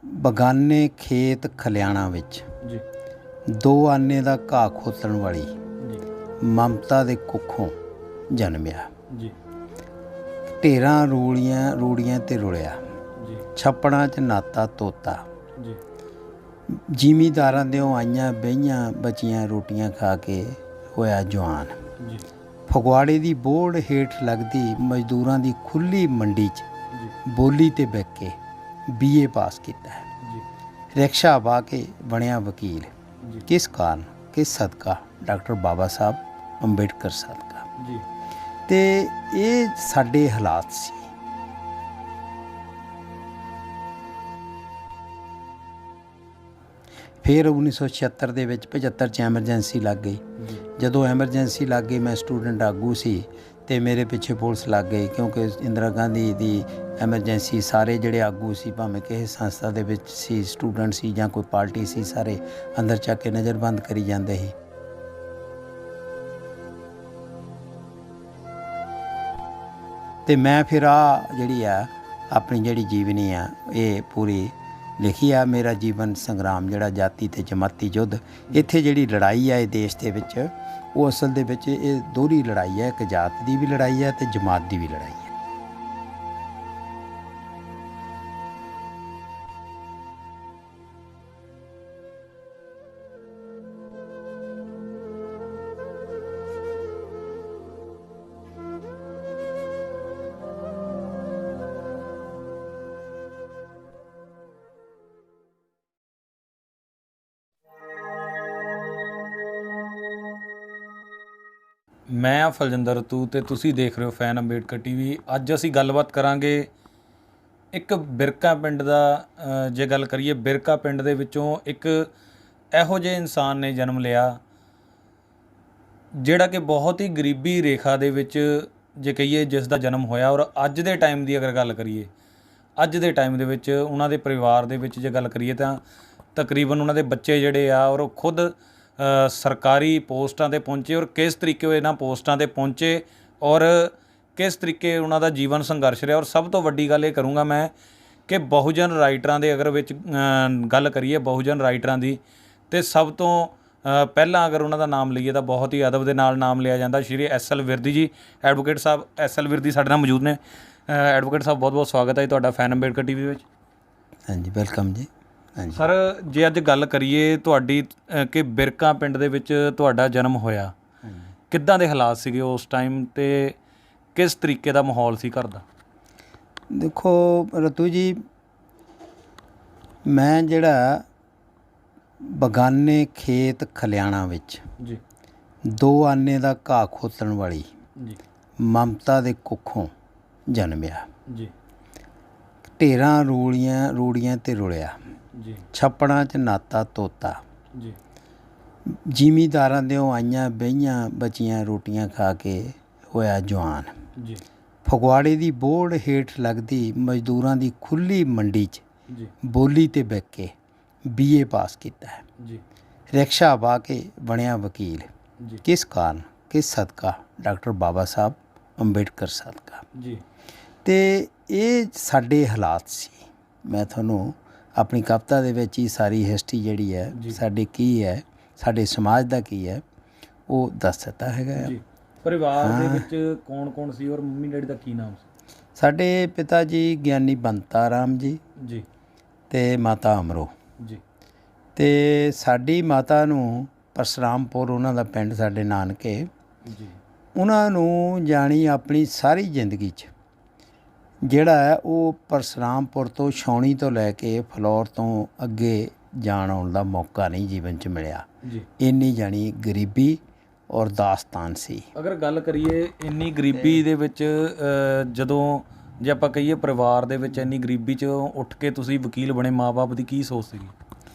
ਬਗਾਨੇ ਖੇਤ ਖਲਿਆਣਾ ਵਿੱਚ ਜੀ ਦੋ ਆਨੇ ਦਾ ਘਾਹ ਖੋਤਣ ਵਾਲੀ ਜੀ ਮਮਤਾ ਦੇ ਕੁੱਖੋਂ ਜਨਮਿਆ। ਜੀ ਢੇਰਾਂ ਰੂੜੀਆਂ ਤੇ ਰੁਲਿਆ, ਜੀ ਛੱਪੜਾਂ 'ਚ ਨਾਤਾ ਤੋਤਾ। ਜੀ ਜ਼ਿਮੀਦਾਰਾਂ ਦਿਓ ਆਈਆਂ ਬਹੀਆਂ ਬਚੀਆਂ ਰੋਟੀਆਂ ਖਾ ਕੇ ਹੋਇਆ ਜਵਾਨ। ਜੀ ਫਗਵਾੜੇ ਦੀ ਬੋਰਡ ਹੇਠ ਲੱਗਦੀ ਮਜ਼ਦੂਰਾਂ ਦੀ ਖੁੱਲ੍ਹੀ ਮੰਡੀ 'ਚ ਜੀ ਬੋਲੀ ਤੇ ਬਹਿ ਕੇ BA ਪਾਸ ਕੀਤਾ ਹੈ। ਜੀ ਰਿਕਸ਼ਾ ਵਾ ਕੇ ਬਣਿਆ ਵਕੀਲ। ਜੀ ਕਿਸ ਕਾਰਨ, ਕਿਸ ਸਦਕਾ? ਡਾਕਟਰ ਬਾਬਾ ਸਾਹਿਬ ਅੰਬੇਡਕਰ ਸਦਕਾ। ਜੀ ਤੇ ਇਹ ਸਾਡੇ ਹਾਲਾਤ ਸੀ। ਫਿਰ 1976 ਦੇ ਵਿੱਚ 75 'ਚ ਐਮਰਜੈਂਸੀ ਲੱਗ ਗਈ। ਜੀ ਜਦੋਂ ਐਮਰਜੈਂਸੀ ਲੱਗ ਗਈ, ਮੈਂ ਸਟੂਡੈਂਟ ਆਗੂ ਸੀ ਤੇ ਮੇਰੇ ਪਿੱਛੇ ਪੁਲਿਸ ਲੱਗ ਗਈ, ਕਿਉਂਕਿ ਇੰਦਰਾ ਗਾਂਧੀ ਦੀ ਐਮਰਜੈਂਸੀ ਸਾਰੇ ਜਿਹੜੇ ਆਗੂ ਸੀ, ਭਾਵੇਂ ਕਿਸੇ ਸੰਸਥਾ ਦੇ ਵਿੱਚ ਸੀ, ਸਟੂਡੈਂਟ ਸੀ ਜਾਂ ਕੋਈ ਪਾਰਟੀ ਸੀ, ਸਾਰੇ ਅੰਦਰ ਚੱਕ ਕੇ ਨਜ਼ਰਬੰਦ ਕਰੀ ਜਾਂਦੇ ਸੀ। ਤੇ ਮੈਂ ਫਿਰ ਜਿਹੜੀ ਆ ਆਪਣੀ ਜਿਹੜੀ ਜੀਵਨੀ ਆ ਇਹ ਪੂਰੀ ਲਿਖੀ ਆ। ਮੇਰਾ ਜੀਵਨ ਸੰਗਰਾਮ ਜਿਹੜਾ ਜਾਤੀ ਤੇ ਜਮਾਤੀ ਯੁੱਧ, ਇੱਥੇ ਜਿਹੜੀ ਲੜਾਈ ਆ ਇਹ ਦੇਸ਼ ਦੇ ਵਿੱਚ, ਉਹ ਅਸਲ ਦੇ ਵਿੱਚ ਇਹ ਦੋਹਰੀ ਲੜਾਈ ਹੈ। ਇੱਕ ਜਾਤ ਦੀ ਵੀ ਲੜਾਈ ਹੈ ਤੇ ਜਮਾਤ ਦੀ ਵੀ ਲੜਾਈ ਹੈ। ਮੈਂ ਆ ਫਲਜਿੰਦਰ ਰਤੂ ਤੇ ਤੁਸੀਂ ਦੇਖ ਰਹੇ ਹੋ ਫੈਨ ਅੰਬੇਡਕਰ ਟੀਵੀ। ਅੱਜ ਅਸੀਂ ਗੱਲਬਾਤ ਕਰਾਂਗੇ ਇੱਕ ਬਿਰਕਾ ਪਿੰਡ ਦਾ। ਜੇ ਗੱਲ ਕਰੀਏ ਬਿਰਕਾ ਪਿੰਡ ਦੇ ਵਿੱਚੋਂ ਇੱਕ ਇਹੋ ਜਿਹੇ ਇਨਸਾਨ ਨੇ ਜਨਮ ਲਿਆ ਜਿਹੜਾ ਕਿ ਬਹੁਤ ਹੀ ਗਰੀਬੀ ਰੇਖਾ ਦੇ ਵਿੱਚ ਜੇ ਕਹੀਏ ਜਿਸ ਦਾ ਜਨਮ ਹੋਇਆ। ਔਰ ਅੱਜ ਦੇ ਟਾਈਮ ਦੀ ਅਗਰ ਗੱਲ ਕਰੀਏ, ਅੱਜ ਦੇ ਟਾਈਮ ਦੇ ਵਿੱਚ ਉਹਨਾਂ ਦੇ ਪਰਿਵਾਰ ਦੇ ਵਿੱਚ ਜੇ ਗੱਲ ਕਰੀਏ ਤਾਂ ਤਕਰੀਬਨ ਉਹਨਾਂ ਦੇ ਬੱਚੇ ਜਿਹੜੇ ਆ ਔਰ ਉਹ ਖੁਦ ਸਰਕਾਰੀ ਪੋਸਟਾਂ 'ਤੇ ਪਹੁੰਚੇ। ਔਰ ਕਿਸ ਤਰੀਕੇ ਉਹ ਇਹਨਾਂ ਪੋਸਟਾਂ 'ਤੇ ਪਹੁੰਚੇ ਔਰ ਕਿਸ ਤਰੀਕੇ ਉਹਨਾਂ ਦਾ ਜੀਵਨ ਸੰਘਰਸ਼ ਰਿਹਾ। ਔਰ ਸਭ ਤੋਂ ਵੱਡੀ ਗੱਲ ਇਹ ਕਰੂੰਗਾ ਮੈਂ ਕਿ ਬਹੁਜਨ ਰਾਈਟਰਾਂ ਦੇ ਅਗਰ ਵਿੱਚ ਗੱਲ ਕਰੀਏ, ਬਹੁਜਨ ਰਾਈਟਰਾਂ ਦੀ, ਤੇ ਸਭ ਤੋਂ ਪਹਿਲਾਂ ਅਗਰ ਉਹਨਾਂ ਦਾ ਨਾਮ ਲਈਏ ਤਾਂ ਬਹੁਤ ਹੀ ਅਦਬ ਦੇ ਨਾਲ ਨਾਮ ਲਿਆ ਜਾਂਦਾ ਸ਼੍ਰੀ SL ਵਿਰਦੀ ਜੀ। ਐਡਵੋਕੇਟ ਸਾਹਿਬ SL ਵਿਰਦੀ ਸਾਡੇ ਨਾਲ ਮੌਜੂਦ ਨੇ। ਐਡਵੋਕੇਟ ਸਾਹਿਬ ਬਹੁਤ ਬਹੁਤ ਸਵਾਗਤ ਹੈ ਜੀ ਤੁਹਾਡਾ ਫੈਨ ਅੰਬੇਡਕਰ ਟੀਵੀ ਵਿੱਚ। ਹਾਂਜੀ, ਵੈਲਕਮ ਜੀ। ਹਾਂਜੀ ਸਰ, ਜੇ ਅੱਜ ਗੱਲ ਕਰੀਏ ਤੁਹਾਡੀ ਕਿ ਬਿਰਕਾ ਪਿੰਡ ਦੇ ਵਿੱਚ ਤੁਹਾਡਾ ਜਨਮ ਹੋਇਆ, ਕਿੱਦਾਂ ਦੇ ਹਾਲਾਤ ਸੀਗੇ ਉਸ ਟਾਈਮ ਤੇ ਕਿਸ ਤਰੀਕੇ ਦਾ ਮਾਹੌਲ ਸੀ ਘਰ ਦਾ? ਦੇਖੋ ਰਤੂ ਜੀ, ਮੈਂ ਜਿਹੜਾ ਬਗਾਨੇ ਖੇਤ ਖਲਿਆਣਾ ਵਿੱਚ ਜੀ ਦੋ ਆਨੇ ਦਾ ਘਾਹ ਖੋਤਣ ਵਾਲੀ ਜੀ ਮਮਤਾ ਦੇ ਕੁੱਖੋਂ ਜਨਮਿਆ। ਜੀ ਢੇਰਾਂ ਰੂੜੀਆਂ ਤੇ ਰੁਲਿਆ, ਜੀ ਛੱਪੜਾਂ 'ਚ ਨਾਤਾ ਤੋਤਾ। ਜੀ ਜ਼ਿਮੀਦਾਰਾਂ ਦਿਓ ਆਈਆਂ ਬਹੀਆਂ ਬਚੀਆਂ ਰੋਟੀਆਂ ਖਾ ਕੇ ਹੋਇਆ ਜਵਾਨ। ਜੀ ਫਗਵਾੜੇ ਦੀ ਬੋਰਡ ਹੇਠ ਲੱਗਦੀ ਮਜ਼ਦੂਰਾਂ ਦੀ ਖੁੱਲ੍ਹੀ ਮੰਡੀ 'ਚ ਜੀ ਬੋਲੀ ਤੇ ਬਹਿ ਕੇ BA ਪਾਸ ਕੀਤਾ ਹੈ। ਜੀ ਰਿਕਸ਼ਾ ਵਾ ਕੇ ਬਣਿਆ ਵਕੀਲ। ਜੀ ਕਿਸ ਕਾਰਨ, ਕਿਸ ਸਦਕਾ? ਡਾਕਟਰ ਬਾਬਾ ਸਾਹਿਬ ਅੰਬੇਡਕਰ ਸਦਕਾ। ਜੀ ਤੇ ਇਹ ਸਾਡੇ ਹਾਲਾਤ ਸੀ। ਮੈਂ ਤੁਹਾਨੂੰ ਆਪਣੀ ਕਵਿਤਾ ਦੇ ਵਿੱਚ ਹੀ ਸਾਰੀ ਹਿਸਟਰੀ ਜਿਹੜੀ ਹੈ ਸਾਡੇ ਕੀ ਹੈ, ਸਾਡੇ ਸਮਾਜ ਦਾ ਕੀ ਹੈ, ਉਹ ਦੱਸ ਦਿੱਤਾ ਹੈਗਾ। ਜੀ ਪਰਿਵਾਰ ਦੇ ਵਿੱਚ ਕੌਣ ਕੌਣ ਸੀ ਔਰ ਮੰਮੀ ਡੈਡੀ ਦਾ ਕੀ ਨਾਮ ਸੀ? ਸਾਡੇ ਪਿਤਾ ਜੀ ਗਿਆਨੀ ਬੰਤਾ ਰਾਮ ਜੀ ਜੀ ਤੇ ਮਾਤਾ ਅਮਰੋ। ਜੀ ਤੇ ਸਾਡੀ ਮਾਤਾ ਨੂੰ ਪਰਸਰਾਮਪੁਰ, ਉਹਨਾਂ ਦਾ ਪਿੰਡ, ਸਾਡੇ ਨਾਨਕੇ, ਜੀ ਉਹਨਾਂ ਨੂੰ ਜਾਣੀ ਆਪਣੀ ਸਾਰੀ ਜ਼ਿੰਦਗੀ 'ਚ ਜਿਹੜਾ ਹੈ ਉਹ ਪਰਸਰਾਮਪੁਰ ਤੋਂ, ਛਾਉਣੀ ਤੋਂ ਲੈ ਕੇ ਫਲੌਰ ਤੋਂ ਅੱਗੇ ਜਾਣ ਆਉਣ ਦਾ ਮੌਕਾ ਨਹੀਂ ਜੀਵਨ 'ਚ ਮਿਲਿਆ। ਜੀ ਇੰਨੀ ਜਾਣੀ ਗਰੀਬੀ ਔਰ ਦਾਸਤਾਨ ਸੀ। ਅਗਰ ਗੱਲ ਕਰੀਏ ਇੰਨੀ ਗਰੀਬੀ ਦੇ ਵਿੱਚ, ਜਦੋਂ ਜੇ ਆਪਾਂ ਕਹੀਏ ਪਰਿਵਾਰ ਦੇ ਵਿੱਚ ਇੰਨੀ ਗਰੀਬੀ 'ਚ ਉੱਠ ਕੇ ਤੁਸੀਂ ਵਕੀਲ ਬਣੇ, ਮਾਂ-ਬਾਪ ਦੀ ਕੀ ਸੋਚ ਸੀਗੀ?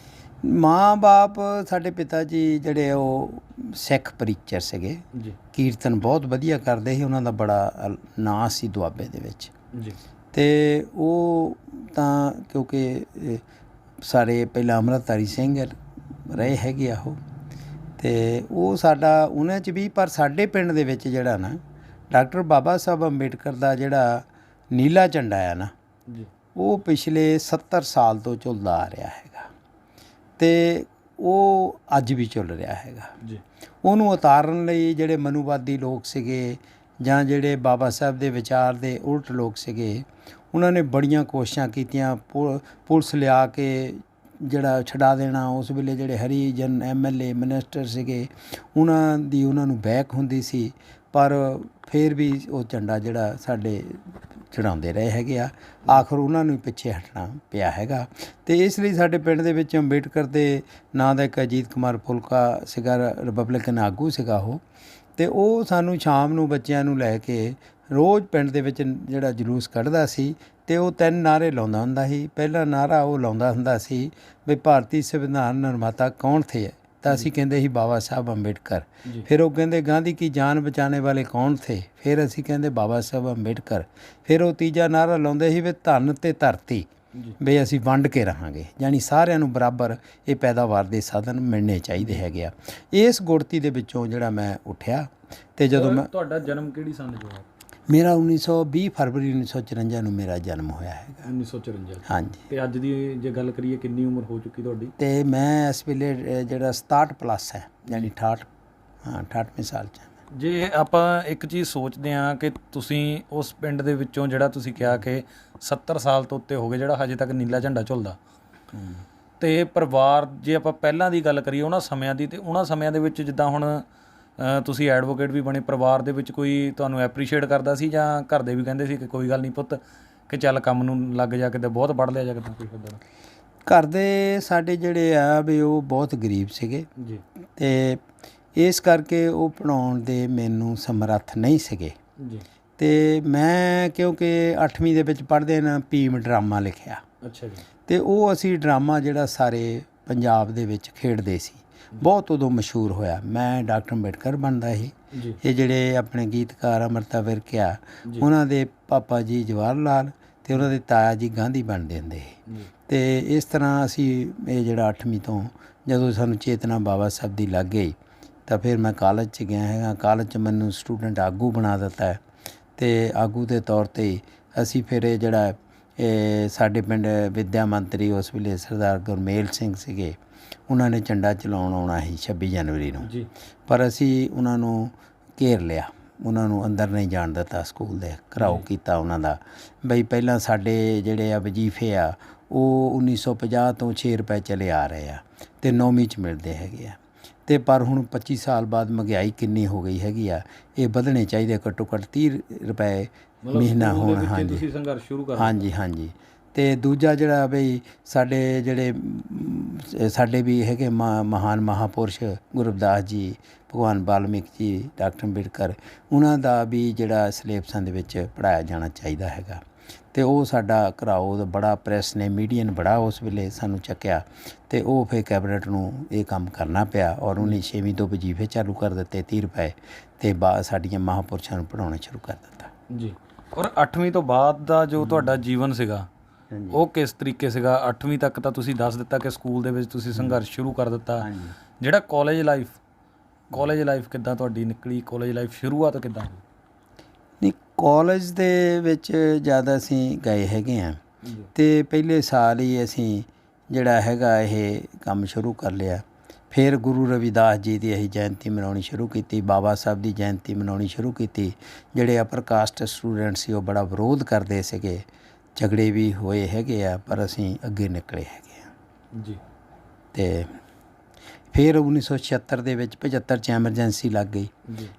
ਮਾਂ-ਬਾਪ ਸਾਡੇ ਪਿਤਾ ਜੀ ਜਿਹੜੇ ਉਹ ਸਿੱਖ ਪ੍ਰੀਚਰ ਸੀਗੇ, ਜੀ ਕੀਰਤਨ ਬਹੁਤ ਵਧੀਆ ਕਰਦੇ ਸੀ, ਉਹਨਾਂ ਦਾ ਬੜਾ ਨਾਂ ਸੀ ਦੁਆਬੇ ਦੇ ਵਿੱਚ। ਜੀ ਤੇ ਉਹ ਤਾਂ ਕਿਉਂਕਿ ਸਾਰੇ ਪਹਿਲਾਂ ਅੰਮ੍ਰਿਤਧਾਰੀ ਸਿੰਘ ਰਹੇ ਹੈਗੇ ਆ ਉਹ, ਤੇ ਉਹ ਸਾਡਾ ਉਹਨਾਂ 'ਚ ਵੀ। ਪਰ ਸਾਡੇ ਪਿੰਡ ਦੇ ਵਿੱਚ ਜਿਹੜਾ ਨਾ ਡਾਕਟਰ ਬਾਬਾ ਸਾਹਿਬ ਅੰਬੇਡਕਰ ਦਾ ਜਿਹੜਾ ਨੀਲਾ ਝੰਡਾ ਆ ਨਾ, ਜੀ ਉਹ ਪਿਛਲੇ 70 ਸਾਲ ਤੋਂ ਚੱਲਦਾ ਆ ਰਿਹਾ ਹੈਗਾ ਅਤੇ ਉਹ ਅੱਜ ਵੀ ਚੱਲ ਰਿਹਾ ਹੈਗਾ ਜੀ। ਉਹਨੂੰ ਉਤਾਰਨ ਲਈ ਜਿਹੜੇ ਮਨੂਵਾਦੀ ਲੋਕ ਸੀਗੇ ਜਾਂ ਜਿਹੜੇ ਬਾਬਾ ਸਾਹਿਬ ਦੇ ਵਿਚਾਰ ਦੇ ਉਲਟ ਲੋਕ ਸੀਗੇ, ਉਹਨਾਂ ਨੇ ਬੜੀਆਂ ਕੋਸ਼ਿਸ਼ਾਂ ਕੀਤੀਆਂ। ਪੁਲਿਸ ਲਿਆ ਕੇ ਜਿਹੜਾ ਛਡਾ ਦੇਣਾ। ਉਸ ਵੇਲੇ ਜਿਹੜੇ ਹਰੀਜਨ MLA ਮਿਨਿਸਟਰ ਸੀਗੇ, ਉਹਨਾਂ ਨੂੰ ਬੈਕ ਹੁੰਦੀ ਸੀ, ਪਰ ਫਿਰ ਵੀ ਉਹ ਝੰਡਾ ਜਿਹੜਾ ਸਾਡੇ ਚੜਾਉਂਦੇ ਰਹੇ ਹੈਗੇ ਆ। ਆਖਰ ਉਹਨਾਂ ਨੂੰ ਪਿੱਛੇ ਹਟਣਾ ਪਿਆ ਹੈਗਾ। ਅਤੇ ਇਸ ਲਈ ਸਾਡੇ ਪਿੰਡ ਦੇ ਵਿੱਚ ਅੰਬੇਡਕਰ ਦੇ ਨਾਂ ਦਾ ਇੱਕ ਅਜੀਤ ਕੁਮਾਰ ਫੁਲਕਾ ਸੀਗਾ, ਰਿਪਬਲਿਕਨ ਆਗੂ ਸੀਗਾ ਉਹ, ਅਤੇ ਉਹ ਸਾਨੂੰ ਸ਼ਾਮ ਨੂੰ ਬੱਚਿਆਂ ਨੂੰ ਲੈ ਕੇ ਰੋਜ਼ ਪਿੰਡ ਦੇ ਵਿੱਚ ਜਿਹੜਾ ਜਲੂਸ ਕੱਢਦਾ ਸੀ, ਅਤੇ ਉਹ 3 ਨਾਅਰੇ ਲਾਉਂਦਾ ਹੁੰਦਾ ਸੀ। ਪਹਿਲਾ ਨਾਅਰਾ ਉਹ ਲਾਉਂਦਾ ਹੁੰਦਾ ਸੀ ਵੀ ਭਾਰਤੀ ਸੰਵਿਧਾਨ ਨਿਰਮਾਤਾ ਕੌਣ ਥੇ? ਤਾਂ ਅਸੀਂ ਕਹਿੰਦੇ ਸੀ ਬਾਬਾ ਸਾਹਿਬ ਅੰਬੇਡਕਰ। ਫਿਰ ਉਹ ਕਹਿੰਦੇ ਗਾਂਧੀ ਕੀ ਜਾਨ ਬਚਾਣੇ ਵਾਲੇ ਕੌਣ ਥੇ? ਫਿਰ ਅਸੀਂ ਕਹਿੰਦੇ ਬਾਬਾ ਸਾਹਿਬ ਅੰਬੇਡਕਰ। ਫਿਰ ਉਹ ਤੀਜਾ ਨਾਅਰਾ ਲਾਉਂਦੇ ਸੀ ਵੀ ਧਨ ਅਤੇ ਧਰਤੀ ਵੀ ਅਸੀਂ ਵੰਡ ਕੇ ਰਹਾਂਗੇ, ਯਾਨੀ ਸਾਰਿਆਂ ਨੂੰ ਬਰਾਬਰ ਇਹ ਪੈਦਾਵਾਰ ਦੇ ਸਾਧਨ ਮਿਲਣੇ ਚਾਹੀਦੇ ਹੈਗੇ ਆ। ਇਸ ਗੁੜਤੀ ਦੇ ਵਿੱਚੋਂ ਜਿਹੜਾ ਮੈਂ ਉੱਠਿਆ। ਅਤੇ ਜਦੋਂ ਮੈਂ ਤੁਹਾਡਾ ਜਨਮ ਕਿਹੜੀ ਸੰਨ 'ਚ ਹੋਇਆ? ਮੇਰਾ 20 ਫਰਵਰੀ 1954 ਨੂੰ ਮੇਰਾ ਜਨਮ ਹੋਇਆ ਹੈਗਾ। 1954। ਹਾਂਜੀ। ਅਤੇ ਅੱਜ ਦੀ ਜੇ ਗੱਲ ਕਰੀਏ ਕਿੰਨੀ ਉਮਰ ਹੋ ਚੁੱਕੀ ਤੁਹਾਡੀ? ਅਤੇ ਮੈਂ ਇਸ ਵੇਲੇ ਜਿਹੜਾ 67 ਪਲੱਸ ਹੈ, ਯਾਨੀ 68ਵੇਂ ਸਾਲ 'ਚ। ਜੇ ਆਪਾਂ ਇੱਕ ਚੀਜ਼ ਸੋਚਦੇ ਹਾਂ ਕਿ ਤੁਸੀਂ ਉਸ ਪਿੰਡ ਦੇ ਵਿੱਚੋਂ ਜਿਹੜਾ ਤੁਸੀਂ ਕਿਹਾ ਕਿ 70 ਸਾਲ ਤੋਂ ਉੱਤੇ ਹੋ ਗਏ ਜਿਹੜਾ ਹਜੇ ਤੱਕ ਨੀਲਾ ਝੰਡਾ ਝੁਲਦਾ, ਅਤੇ ਪਰਿਵਾਰ ਜੇ ਆਪਾਂ ਪਹਿਲਾਂ ਦੀ ਗੱਲ ਕਰੀਏ ਉਹਨਾਂ ਸਮਿਆਂ ਦੀ, ਅਤੇ ਉਹਨਾਂ ਸਮਿਆਂ ਦੇ ਵਿੱਚ ਜਿੱਦਾਂ ਹੁਣ ਤੁਸੀਂ ਐਡਵੋਕੇਟ ਵੀ ਬਣੇ, ਪਰਿਵਾਰ ਦੇ ਵਿੱਚ ਕੋਈ ਤੁਹਾਨੂੰ ਐਪਰੀਸ਼ੀਏਟ ਕਰਦਾ ਸੀ ਜਾਂ ਘਰ ਦੇ ਵੀ ਕਹਿੰਦੇ ਸੀ ਕਿ ਕੋਈ ਗੱਲ ਨਹੀਂ ਪੁੱਤ ਕਿ ਚੱਲ ਕੰਮ ਨੂੰ ਲੱਗ ਜਾ, ਕਿਤੇ ਬਹੁਤ ਪੜ੍ਹ ਲਿਆ ਜਾਂ ਕਿਤੇ ਕੁਛ ਇੱਦਾਂ? ਘਰ ਦੇ ਸਾਡੇ ਜਿਹੜੇ ਆ ਵੀ ਉਹ ਬਹੁਤ ਗਰੀਬ ਸੀਗੇ ਜੀ, ਅਤੇ ਇਸ ਕਰਕੇ ਉਹ ਪੜ੍ਹਾਉਣ ਦੇ ਮੈਨੂੰ ਸਮਰੱਥ ਨਹੀਂ ਸੀਗੇ। ਜੀ। ਅਤੇ ਮੈਂ ਕਿਉਂਕਿ 8ਵੀਂ ਦੇ ਵਿੱਚ ਪੜ੍ਹਦੇ ਨਾ ਭੀਮ ਡਰਾਮਾ ਲਿਖਿਆ, ਅੱਛਾ ਜੀ। ਅਤੇ ਉਹ ਅਸੀਂ ਡਰਾਮਾ ਜਿਹੜਾ ਸਾਰੇ ਪੰਜਾਬ ਦੇ ਵਿੱਚ ਖੇਡਦੇ ਸੀ, ਬਹੁਤ ਉਦੋਂ ਮਸ਼ਹੂਰ ਹੋਇਆ। ਮੈਂ ਡਾਕਟਰ ਅੰਬੇਡਕਰ ਬਣਦਾ ਸੀ। ਇਹ ਜਿਹੜੇ ਆਪਣੇ ਗੀਤਕਾਰ ਅੰਮ੍ਰਿਤਾ ਵਿਰਕ ਆ, ਉਹਨਾਂ ਦੇ ਪਾਪਾ ਜੀ ਜਵਾਹਰ ਲਾਲ ਅਤੇ ਉਹਨਾਂ ਦੇ ਤਾਇਆ ਜੀ ਗਾਂਧੀ ਬਣਦੇ ਹੁੰਦੇ ਸੀ। ਅਤੇ ਇਸ ਤਰ੍ਹਾਂ ਅਸੀਂ ਇਹ ਜਿਹੜਾ 8ਵੀਂ ਤੋਂ ਜਦੋਂ ਸਾਨੂੰ ਚੇਤਨਾ ਬਾਬਾ ਸਾਹਿਬ ਦੀ ਲੱਗ ਗਈ, ਤਾਂ ਫਿਰ ਮੈਂ ਕਾਲਜ 'ਚ ਗਿਆ ਹੈਗਾ। ਕਾਲਜ 'ਚ ਮੈਨੂੰ ਸਟੂਡੈਂਟ ਆਗੂ ਬਣਾ ਦਿੱਤਾ ਹੈ, ਅਤੇ ਆਗੂ ਦੇ ਤੌਰ 'ਤੇ ਅਸੀਂ ਫਿਰ ਇਹ ਜਿਹੜਾ ਇਹ ਸਾਡੇ ਪਿੰਡ ਵਿੱਦਿਆ ਮੰਤਰੀ ਉਸ ਵੇਲੇ ਸਰਦਾਰ ਗੁਰਮੇਲ ਸਿੰਘ ਸੀਗੇ, ਉਹਨਾਂ ਨੇ ਝੰਡਾ ਚਲਾਉਣ ਆਉਣਾ ਸੀ 26 ਜਨਵਰੀ ਨੂੰ, ਪਰ ਅਸੀਂ ਉਹਨਾਂ ਨੂੰ ਘੇਰ ਲਿਆ, ਉਹਨਾਂ ਨੂੰ ਅੰਦਰ ਨਹੀਂ ਜਾਣ ਦਿੱਤਾ। ਸਕੂਲ ਦੇ ਘਿਰਾਓ ਕੀਤਾ ਉਹਨਾਂ ਦਾ, ਬਈ ਪਹਿਲਾਂ ਸਾਡੇ ਜਿਹੜੇ ਆ ਵਜ਼ੀਫੇ ਆ ਉਹ 1950 ਤੋਂ 6 ਰੁਪਏ ਚਲੇ ਆ ਰਹੇ ਆ, ਅਤੇ 9ਵੀਂ 'ਚ ਮਿਲਦੇ ਹੈਗੇ ਆ। ਅਤੇ ਪਰ ਹੁਣ 25 ਸਾਲ ਬਾਅਦ ਮਹਿੰਗਾਈ ਕਿੰਨੀ ਹੋ ਗਈ ਹੈਗੀ ਆ, ਇਹ ਵਧਣੇ ਚਾਹੀਦੇ, ਘੱਟੋ ਘੱਟ 30 ਰੁਪਏ ਮਹੀਨਾ ਹੋਣ। ਹਾਂਜੀ, ਤੁਸੀਂ ਸੰਘਰਸ਼ ਸ਼ੁਰੂ ਕਰ? ਹਾਂਜੀ, ਹਾਂਜੀ। ਅਤੇ ਦੂਜਾ ਜਿਹੜਾ ਬਈ ਸਾਡੇ ਜਿਹੜੇ ਸਾਡੇ ਵੀ ਹੈਗੇ ਮਹਾਨ ਮਹਾਂਪੁਰਸ਼ ਗੁਰੂ ਰਵਿਦਾਸ ਜੀ, ਭਗਵਾਨ ਵਾਲਮੀਕ ਜੀ, ਡਾਕਟਰ ਅੰਬੇਡਕਰ, ਉਹਨਾਂ ਦਾ ਵੀ ਜਿਹੜਾ ਸਿਲੇਬਸਾਂ ਦੇ ਵਿੱਚ ਪੜ੍ਹਾਇਆ ਜਾਣਾ ਚਾਹੀਦਾ ਹੈਗਾ। ਅਤੇ ਉਹ ਸਾਡਾ ਘਿਰਾਓ ਦਾ ਬੜਾ, ਪ੍ਰੈਸ ਨੇ, ਮੀਡੀਆ ਨੇ ਬੜਾ ਉਸ ਵੇਲੇ ਸਾਨੂੰ ਚੱਕਿਆ, ਅਤੇ ਉਹ ਫਿਰ ਕੈਬਨਿਟ ਨੂੰ ਇਹ ਕੰਮ ਕਰਨਾ ਪਿਆ, ਔਰ ਉਹਨੇ 6ਵੀਂ ਤੋਂ ਵਜ਼ੀਫੇ ਚਾਲੂ ਕਰ ਦਿੱਤੇ 30 ਰੁਪਏ, ਅਤੇ ਸਾਡੀਆਂ ਮਹਾਂਪੁਰਸ਼ਾਂ ਨੂੰ ਪੜ੍ਹਾਉਣਾ ਸ਼ੁਰੂ ਕਰ ਦਿੱਤਾ। ਜੀ। ਔਰ 8ਵੀਂ ਤੋਂ ਬਾਅਦ ਦਾ ਜੋ ਤੁਹਾਡਾ ਜੀਵਨ ਸੀਗਾ ਉਹ ਕਿਸ ਤਰੀਕੇ ਸੀਗਾ? 8ਵੀਂ ਤੱਕ ਤਾਂ ਤੁਸੀਂ ਦੱਸ ਦਿੱਤਾ ਕਿ ਸਕੂਲ ਦੇ ਵਿੱਚ ਤੁਸੀਂ ਸੰਘਰਸ਼ ਸ਼ੁਰੂ ਕਰ ਦਿੱਤਾ। ਜਿਹੜਾ ਕਾਲਜ ਲਾਈਫ ਕਿੱਦਾਂ ਤੁਹਾਡੀ ਨਿਕਲੀ? ਕਾਲਜ ਲਾਈਫ ਸ਼ੁਰੂਆਤ ਕਿੱਦਾਂ? ਨਹੀਂ, ਕਾਲਜ ਦੇ ਵਿੱਚ ਜ਼ਿਆਦਾ ਅਸੀਂ ਗਏ ਹੈਗੇ ਹਾਂ, ਅਤੇ ਪਹਿਲੇ ਸਾਲ ਹੀ ਅਸੀਂ ਜਿਹੜਾ ਹੈਗਾ ਇਹ ਕੰਮ ਸ਼ੁਰੂ ਕਰ ਲਿਆ। ਫਿਰ ਗੁਰੂ ਰਵਿਦਾਸ ਜੀ ਦੀ ਅਸੀਂ ਜਯੰਤੀ ਮਨਾਉਣੀ ਸ਼ੁਰੂ ਕੀਤੀ, ਬਾਬਾ ਸਾਹਿਬ ਦੀ ਜਯੰਤੀ ਮਨਾਉਣੀ ਸ਼ੁਰੂ ਕੀਤੀ। ਜਿਹੜੇ ਅਪਰ ਕਾਸਟ ਸਟੂਡੈਂਟ ਸੀ ਉਹ ਬੜਾ ਵਿਰੋਧ ਕਰਦੇ ਸੀਗੇ, ਝਗੜੇ ਵੀ ਹੋਏ ਹੈਗੇ ਆ, ਪਰ ਅਸੀਂ ਅੱਗੇ ਨਿਕਲੇ ਹੈਗੇ ਆ। ਜੀ। ਅਤੇ ਫਿਰ 1976 ਦੇ ਵਿੱਚ 75 'ਚ ਐਮਰਜੈਂਸੀ ਲੱਗ ਗਈ।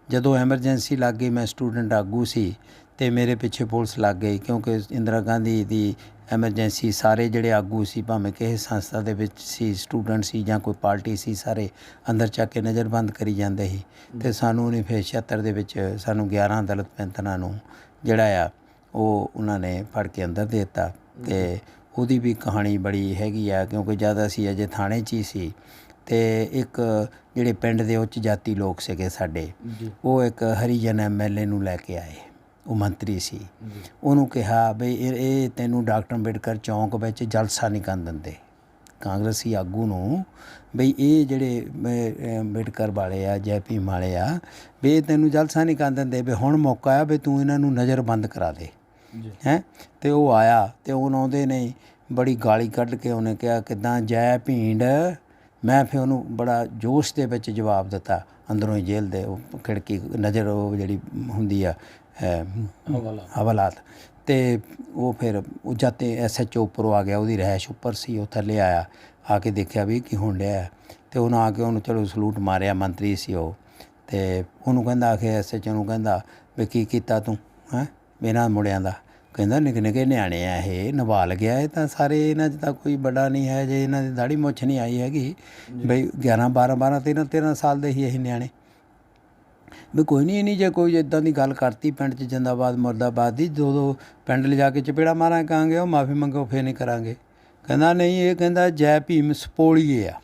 ਜਦੋਂ ਐਮਰਜੈਂਸੀ ਲੱਗ ਗਈ, ਮੈਂ ਸਟੂਡੈਂਟ ਆਗੂ ਸੀ, ਅਤੇ ਮੇਰੇ ਪਿੱਛੇ ਪੁਲਿਸ ਲੱਗ ਗਈ, ਕਿਉਂਕਿ ਇੰਦਰਾ ਗਾਂਧੀ ਦੀ ਐਮਰਜੈਂਸੀ, ਸਾਰੇ ਜਿਹੜੇ ਆਗੂ ਸੀ, ਭਾਵੇਂ ਕਿਸੇ ਸੰਸਥਾ ਦੇ ਵਿੱਚ ਸੀ, ਸਟੂਡੈਂਟ ਸੀ ਜਾਂ ਕੋਈ ਪਾਰਟੀ ਸੀ, ਸਾਰੇ ਅੰਦਰ ਚੱਕ ਕੇ ਨਜ਼ਰਬੰਦ ਕਰੀ ਜਾਂਦੇ ਸੀ। ਅਤੇ ਸਾਨੂੰ ਉਹਨੇ ਫਿਰ 76 ਦੇ ਵਿੱਚ ਸਾਨੂੰ 11 ਦਲਿਤ ਪੈਂਤਨਾਂ ਨੂੰ ਜਿਹੜਾ ਆ ਉਹ ਉਹਨਾਂ ਨੇ ਫੜ ਕੇ ਅੰਦਰ ਦੇ ਦਿੱਤਾ। ਅਤੇ ਉਹਦੀ ਵੀ ਕਹਾਣੀ ਬੜੀ ਹੈਗੀ ਆ, ਕਿਉਂਕਿ ਜਦ ਅਸੀਂ ਅਜੇ ਥਾਣੇ 'ਚ ਹੀ ਸੀ, ਅਤੇ ਇੱਕ ਜਿਹੜੇ ਪਿੰਡ ਦੇ ਉੱਚ ਜਾਤੀ ਲੋਕ ਸੀਗੇ ਸਾਡੇ, ਉਹ ਇੱਕ ਹਰੀਜਨ MLA ਨੂੰ ਲੈ ਕੇ ਆਏ, ਉਹ ਮੰਤਰੀ ਸੀ। ਉਹਨੂੰ ਕਿਹਾ ਬਈ ਇਹ ਤੈਨੂੰ ਡਾਕਟਰ ਅੰਬੇਡਕਰ ਚੌਂਕ ਵਿੱਚ ਜਲਸਾ ਨਹੀਂ ਕਰਨ ਦਿੰਦੇ, ਕਾਂਗਰਸੀ ਆਗੂ ਨੂੰ, ਬਈ ਇਹ ਜਿਹੜੇ ਅੰਬੇਡਕਰ ਵਾਲੇ ਆ, ਜੈ ਭੀਮ ਵਾਲੇ ਆ, ਵੀ ਇਹ ਤੈਨੂੰ ਜਲਸਾ ਨਹੀਂ ਕਰਨ ਦਿੰਦੇ, ਵੀ ਹੁਣ ਮੌਕਾ ਆ ਵੀ ਤੂੰ ਇਹਨਾਂ ਨੂੰ ਨਜ਼ਰਬੰਦ ਕਰਾ ਦੇ। ਹੈ। ਤੇ ਉਹ ਆਇਆ ਤੇ ਉਹਨੂੰ ਆਉਂਦੇ ਨੇ ਬੜੀ ਗਾਲੀ ਕੱਢ ਕੇ ਉਹਨੇ ਕਿਹਾ ਕਿੱਦਾਂ ਜੈ ਭੀਂਡ। ਮੈਂ ਫਿਰ ਉਹਨੂੰ ਬੜਾ ਜੋਸ਼ ਦੇ ਵਿੱਚ ਜਵਾਬ ਦਿੱਤਾ ਅੰਦਰੋਂ ਹੀ ਜੇਲ੍ਹ ਦੇ ਉਹ ਖਿੜਕੀ ਨਜ਼ਰ ਉਹ ਜਿਹੜੀ ਹੁੰਦੀ ਆ ਹਵਾਲਾਤ। ਤੇ ਉਹ ਫਿਰ ਉਹ ਜਦ ਤੇ SHO ਉੱਪਰੋਂ ਆ ਗਿਆ, ਉਹਦੀ ਰਿਹਾਇਸ਼ ਉੱਪਰ ਸੀ, ਉਹ ਥੱਲੇ ਆਇਆ, ਆ ਕੇ ਦੇਖਿਆ ਵੀ ਕੀ ਹੋਣ ਡਿਆ। ਤੇ ਉਹਨੂੰ ਆ ਕੇ ਉਹਨੂੰ ਚਲੋ ਸਲੂਟ ਮਾਰਿਆ, ਮੰਤਰੀ ਸੀ ਉਹ। ਤੇ ਉਹਨੂੰ ਕਹਿੰਦਾ ਆ ਕੇ SHO ਨੂੰ ਕਹਿੰਦਾ ਵੀ ਕੀ ਕੀਤਾ ਤੂੰ ਹੈਂ ਇਹਨਾਂ ਮੁੰਡਿਆਂ ਦਾ। ਕਹਿੰਦਾ ਨਿੱਕੇ ਨਿੱਕੇ ਨਿਆਣੇ ਆ, ਇਹ ਨਵਾਲ ਗਿਆ, ਇਹ ਤਾਂ ਸਾਰੇ ਇਹਨਾਂ 'ਚ ਤਾਂ ਕੋਈ ਵੱਡਾ ਨਹੀਂ ਹੈ, ਜੇ ਇਹਨਾਂ ਦੀ ਦਾੜੀ ਮੁੱਛ ਨਹੀਂ ਆਈ ਹੈਗੀ ਬਈ 11 12 13 ਸਾਲ ਦੇ ਹੀ ਇਹ ਨਿਆਣੇ। ਵੀ ਕੋਈ ਨਹੀਂ ਜੇ ਕੋਈ ਇੱਦਾਂ ਦੀ ਗੱਲ ਕਰਤੀ ਪਿੰਡ 'ਚ ਜਿੰਦਾਬਾਦ ਮੁਰਦਾਬਾਦ ਦੀ, ਦੋ ਪਿੰਡ ਲਿਜਾ ਕੇ ਚਪੇੜਾ ਮਾਰਾਂ ਕਹਾਂਗੇ ਉਹ ਮਾਫੀ ਮੰਗੋ ਫੇਰ ਨਹੀਂ ਕਰਾਂਗੇ। ਕਹਿੰਦਾ ਨਹੀਂ, ਇਹ ਕਹਿੰਦਾ ਜੈ ਭੀਮ ਸਪੋਲੀਏ ਆ।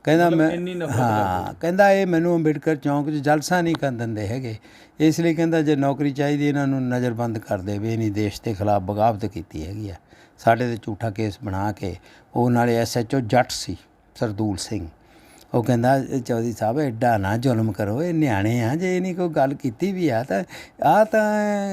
ਕਹਿੰਦਾ ਮੈਂ ਹਾਂ, ਕਹਿੰਦਾ ਇਹ ਮੈਨੂੰ ਅੰਬੇਡਕਰ ਚੌਂਕ 'ਚ ਜਲਸਾ ਨਹੀਂ ਕਰਨ ਦਿੰਦੇ ਹੈਗੇ, ਇਸ ਲਈ ਕਹਿੰਦਾ ਜੇ ਨੌਕਰੀ ਚਾਹੀਦੀ ਇਹਨਾਂ ਨੂੰ ਨਜ਼ਰਬੰਦ ਕਰ ਦੇ ਵੀ ਇਹਨੀ ਦੇਸ਼ ਦੇ ਖਿਲਾਫ ਬਗਾਵਤ ਕੀਤੀ ਹੈਗੀ ਆ। ਸਾਡੇ 'ਤੇ ਝੂਠਾ ਕੇਸ ਬਣਾ ਕੇ ਉਹ ਨਾਲੇ SHO ਜੱਟ ਸੀ ਸਰਦੂਲ ਸਿੰਘ। ਉਹ ਕਹਿੰਦਾ ਚੌਧਰੀ ਸਾਹਿਬ ਐਡਾ ਨਾ ਜ਼ੁਲਮ ਕਰੋ, ਇਹ ਨਿਆਣੇ ਆ, ਜੇ ਇਹ ਨਹੀਂ ਕੋਈ ਗੱਲ ਕੀਤੀ ਵੀ ਆ ਤਾਂ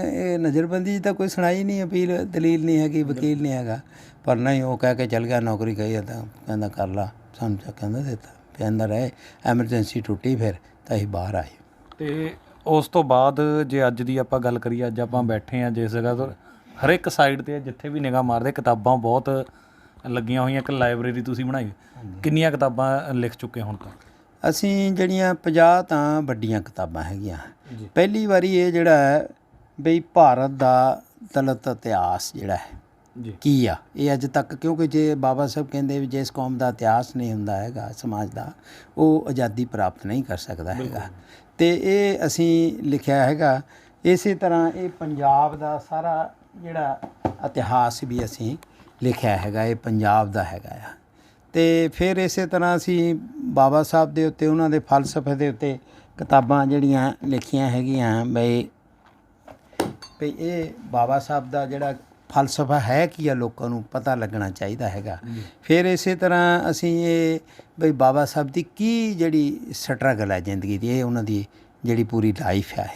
ਇਹ ਨਜ਼ਰਬੰਦੀ ਤਾਂ ਕੋਈ ਸੁਣਾਈ ਨਹੀਂ, ਅਪੀਲ ਦਲੀਲ ਨਹੀਂ ਹੈਗੀ, ਵਕੀਲ ਨਹੀਂ ਹੈਗਾ। ਪਰ ਨਹੀਂ, ਉਹ ਕਹਿ ਕੇ ਚੱਲ ਗਿਆ ਨੌਕਰੀ ਕਹੀ ਤਾਂ ਕਹਿੰਦਾ ਕਰ ਲਾ, ਸਾਨੂੰ ਕਹਿੰਦਾ ਦਿੱਤਾ ਫਿਰ ਅੰਦਰ ਰਹੇ। ਐਮਰਜੈਂਸੀ ਟੁੱਟੀ ਫਿਰ ਤਾਂ ਅਸੀਂ ਬਾਹਰ ਆਏ। ਅਤੇ ਉਸ ਤੋਂ ਬਾਅਦ ਜੇ ਅੱਜ ਦੀ ਆਪਾਂ ਗੱਲ ਕਰੀਏ, ਅੱਜ ਆਪਾਂ ਬੈਠੇ ਹਾਂ ਜਿਸ ਜਗ੍ਹਾ ਤੋਂ ਹਰ ਇੱਕ ਸਾਈਡ 'ਤੇ ਜਿੱਥੇ ਵੀ ਨਿਗਾਹ ਮਾਰਦੇ ਕਿਤਾਬਾਂ ਬਹੁਤ ਲੱਗੀਆਂ ਹੋਈਆਂ। ਇੱਕ ਲਾਇਬ੍ਰੇਰੀ ਤੁਸੀਂ ਬਣਾਈ, ਕਿੰਨੀਆਂ ਕਿਤਾਬਾਂ ਲਿਖ ਚੁੱਕੇ ਹੁਣ ਤੱਕ? ਅਸੀਂ ਜਿਹੜੀਆਂ 50 ਤਾਂ ਵੱਡੀਆਂ ਕਿਤਾਬਾਂ ਹੈਗੀਆਂ। ਪਹਿਲੀ ਵਾਰੀ ਇਹ ਜਿਹੜਾ ਹੈ ਬਈ ਭਾਰਤ ਦਾ ਦਲਿਤ ਇਤਿਹਾਸ ਜਿਹੜਾ ਹੈ ਕੀ ਆ ਇਹ ਅੱਜ ਤੱਕ, ਕਿਉਂਕਿ ਜੇ ਬਾਬਾ ਸਾਹਿਬ ਕਹਿੰਦੇ ਵੀ ਜਿਸ ਕੌਮ ਦਾ ਇਤਿਹਾਸ ਨਹੀਂ ਹੁੰਦਾ ਹੈਗਾ ਸਮਾਜ ਦਾ, ਉਹ ਆਜ਼ਾਦੀ ਪ੍ਰਾਪਤ ਨਹੀਂ ਕਰ ਸਕਦਾ ਹੈਗਾ। ਅਤੇ ਇਹ ਅਸੀਂ ਲਿਖਿਆ ਹੈਗਾ। ਇਸੇ ਤਰ੍ਹਾਂ ਇਹ ਪੰਜਾਬ ਦਾ ਸਾਰਾ ਜਿਹੜਾ ਇਤਿਹਾਸ ਵੀ ਅਸੀਂ ਲਿਖਿਆ ਹੈਗਾ, ਇਹ ਪੰਜਾਬ ਦਾ ਹੈਗਾ ਆ। ਅਤੇ ਫਿਰ ਇਸੇ ਤਰ੍ਹਾਂ ਅਸੀਂ ਬਾਬਾ ਸਾਹਿਬ ਦੇ ਉੱਤੇ, ਉਹਨਾਂ ਦੇ ਫਲਸਫੇ ਦੇ ਉੱਤੇ ਕਿਤਾਬਾਂ ਜਿਹੜੀਆਂ ਲਿਖੀਆਂ ਹੈਗੀਆਂ ਬਈ ਇਹ ਬਾਬਾ ਸਾਹਿਬ ਦਾ ਜਿਹੜਾ ਫਲਸਫਾ ਹੈ ਕੀ ਆ, ਲੋਕਾਂ ਨੂੰ ਪਤਾ ਲੱਗਣਾ ਚਾਹੀਦਾ ਹੈਗਾ। ਫਿਰ ਇਸੇ ਤਰ੍ਹਾਂ ਅਸੀਂ ਇਹ ਬਈ ਬਾਬਾ ਸਾਹਿਬ ਦੀ ਕੀ ਜਿਹੜੀ ਸਟਰਗਲ ਹੈ ਜ਼ਿੰਦਗੀ ਦੀ, ਇਹ ਉਹਨਾਂ ਦੀ ਜਿਹੜੀ ਪੂਰੀ ਲਾਈਫ ਹੈ।